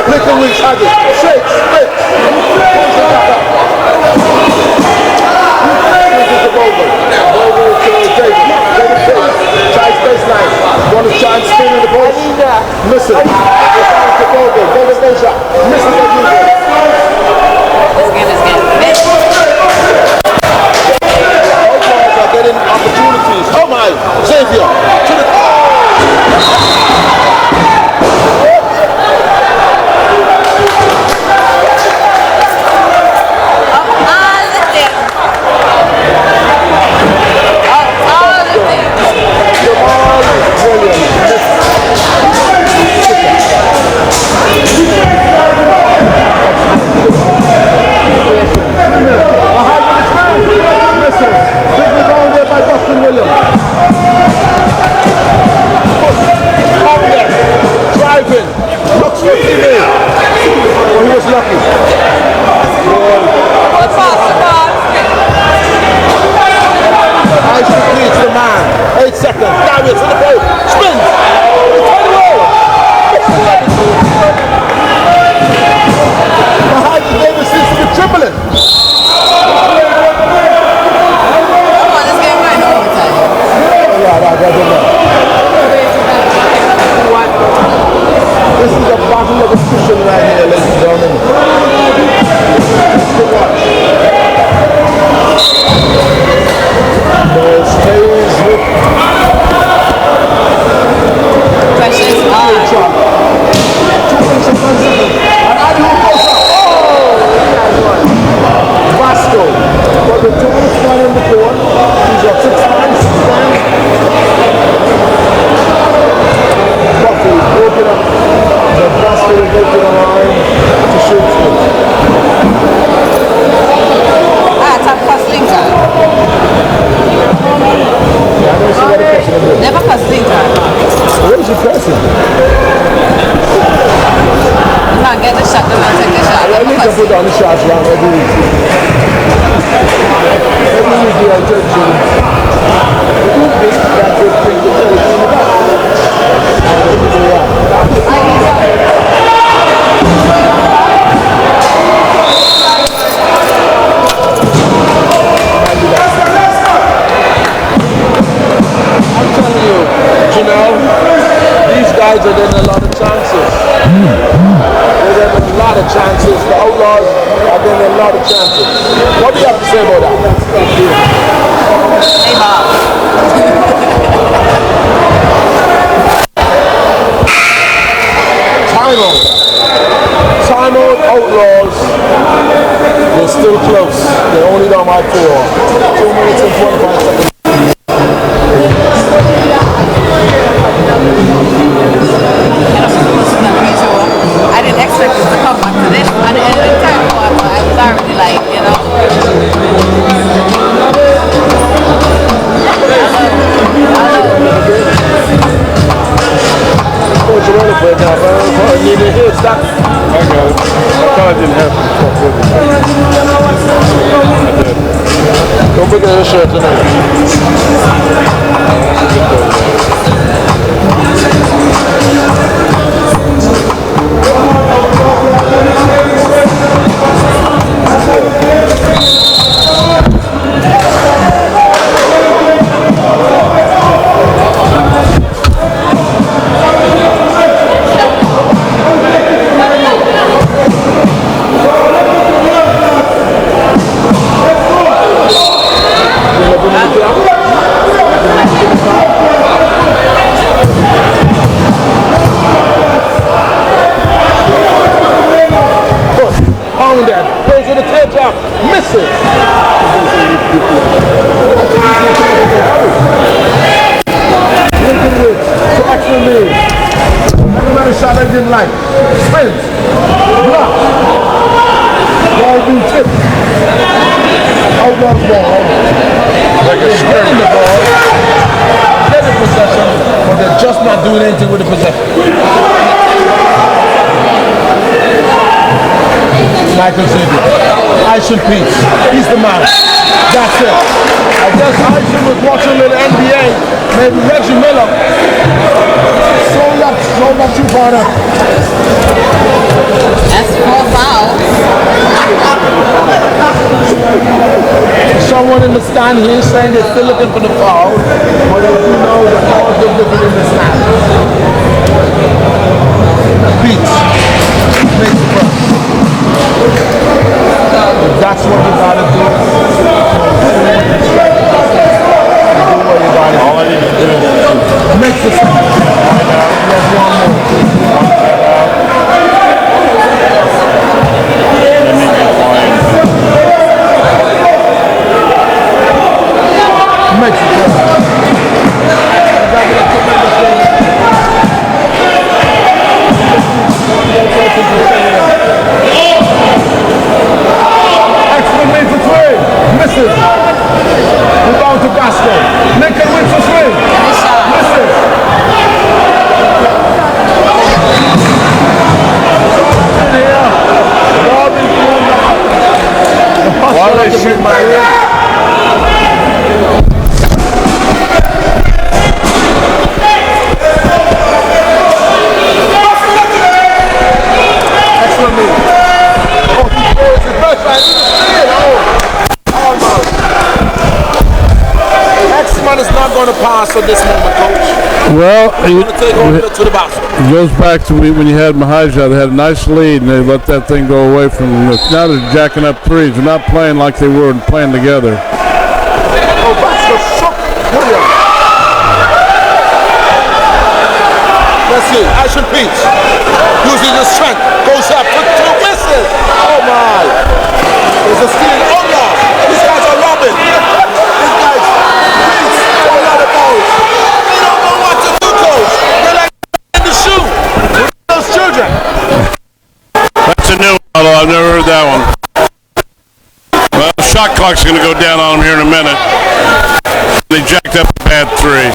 Lincoln Weeks has it. 6. These guys are getting a lot of chances. They're getting a lot of chances. The Outlaws are getting a lot of chances. What do you have to say about that? Timeout, Outlaws. They're still close. They're only down by 4. 2 minutes and 45 seconds. I didn't expect it to come back to this. I didn't expect it, but I was already like, you know. Coach, you're running for it now, man. You need to hit stop. I got it. I thought I didn't have to fuck with it. I did. Don't forget your shirt tonight. Like spins, block, ball being tipped, Outlaws ball, like a spin the ball, get the possession, but they're just not doing anything with the possession. Michael Xavier, Aishan Peace, he's the man. That's it. I guess Aishan was watching in the NBA, maybe Reggie Miller. So not too far up. That's 4 fouls. Someone in the stand here saying they're still looking for the foul, but as you know, the fouls are different in the stand. Beats. Makes the press. That's what you gotta do. Do what you gotta do. All I need to do is make the stand. There's one more. Makes it Excellent made for 3. Misses. Rebound to basket. Lincoln wins for 3. Misses. Why do they shoot my head? X-Man is not going to pass at this moment, Coach. Well, He's going to take over to the basket. it goes back to when you had Mahajah. They had a nice lead, and they let that thing go away from them. Now they're jacking up threes. They're not playing like they were and playing together. Oh, basket shook Williams. Let's see. Action Peach. Using his strength. Goes up. Put 2 misses. Oh, my. There's a steal. Oh, no. These guys are robbing. These guys. Please. A lot of balls. They don't know what to do, Coach. They're like in the shoe. Those children. That's a new one, although I've never heard that one. Well, the shot clock's going to go down on them here in a minute. They jacked up a bad 3.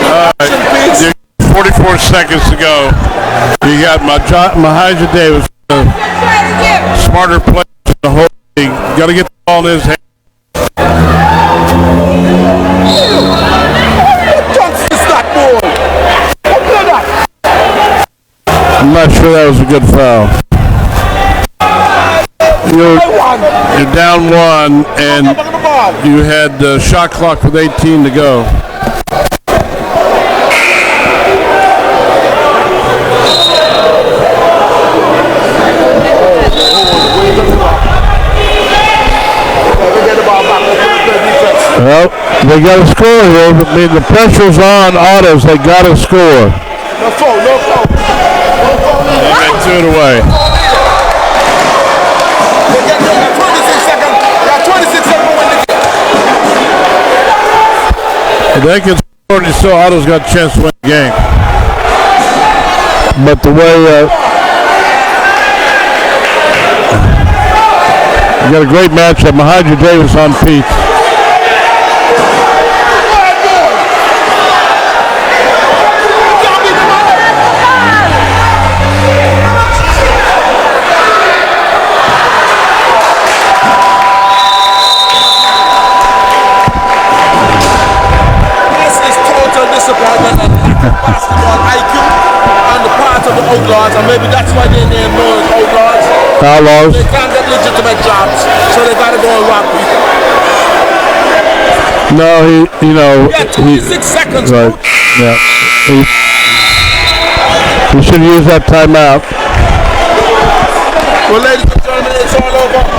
All right, 44 seconds to go. You got Mahajah Davis smarter players in the whole league. Got to get the ball in his hand. I'm not sure that was a good foul. You're down one, and you had the shot clock with 18 to go. Well, they got to score here. I mean, the pressure's on Ottos. They got to score. No foul, no foul. They threw it away. They got 26 seconds. They got 26 seconds when they If they can score, and still Otto's got a chance to win the game. But the way you got a great matchup. Mahadra Davis on Pete. basketball IQ on the part of the Outlaws, and maybe that's why they name known as Outlaws. Outlaws. They can't get legitimate jobs, so they got to go and rock people. No, he 26 seconds. Right. Yeah. He should use that timeout. Well, ladies and gentlemen, it's all over.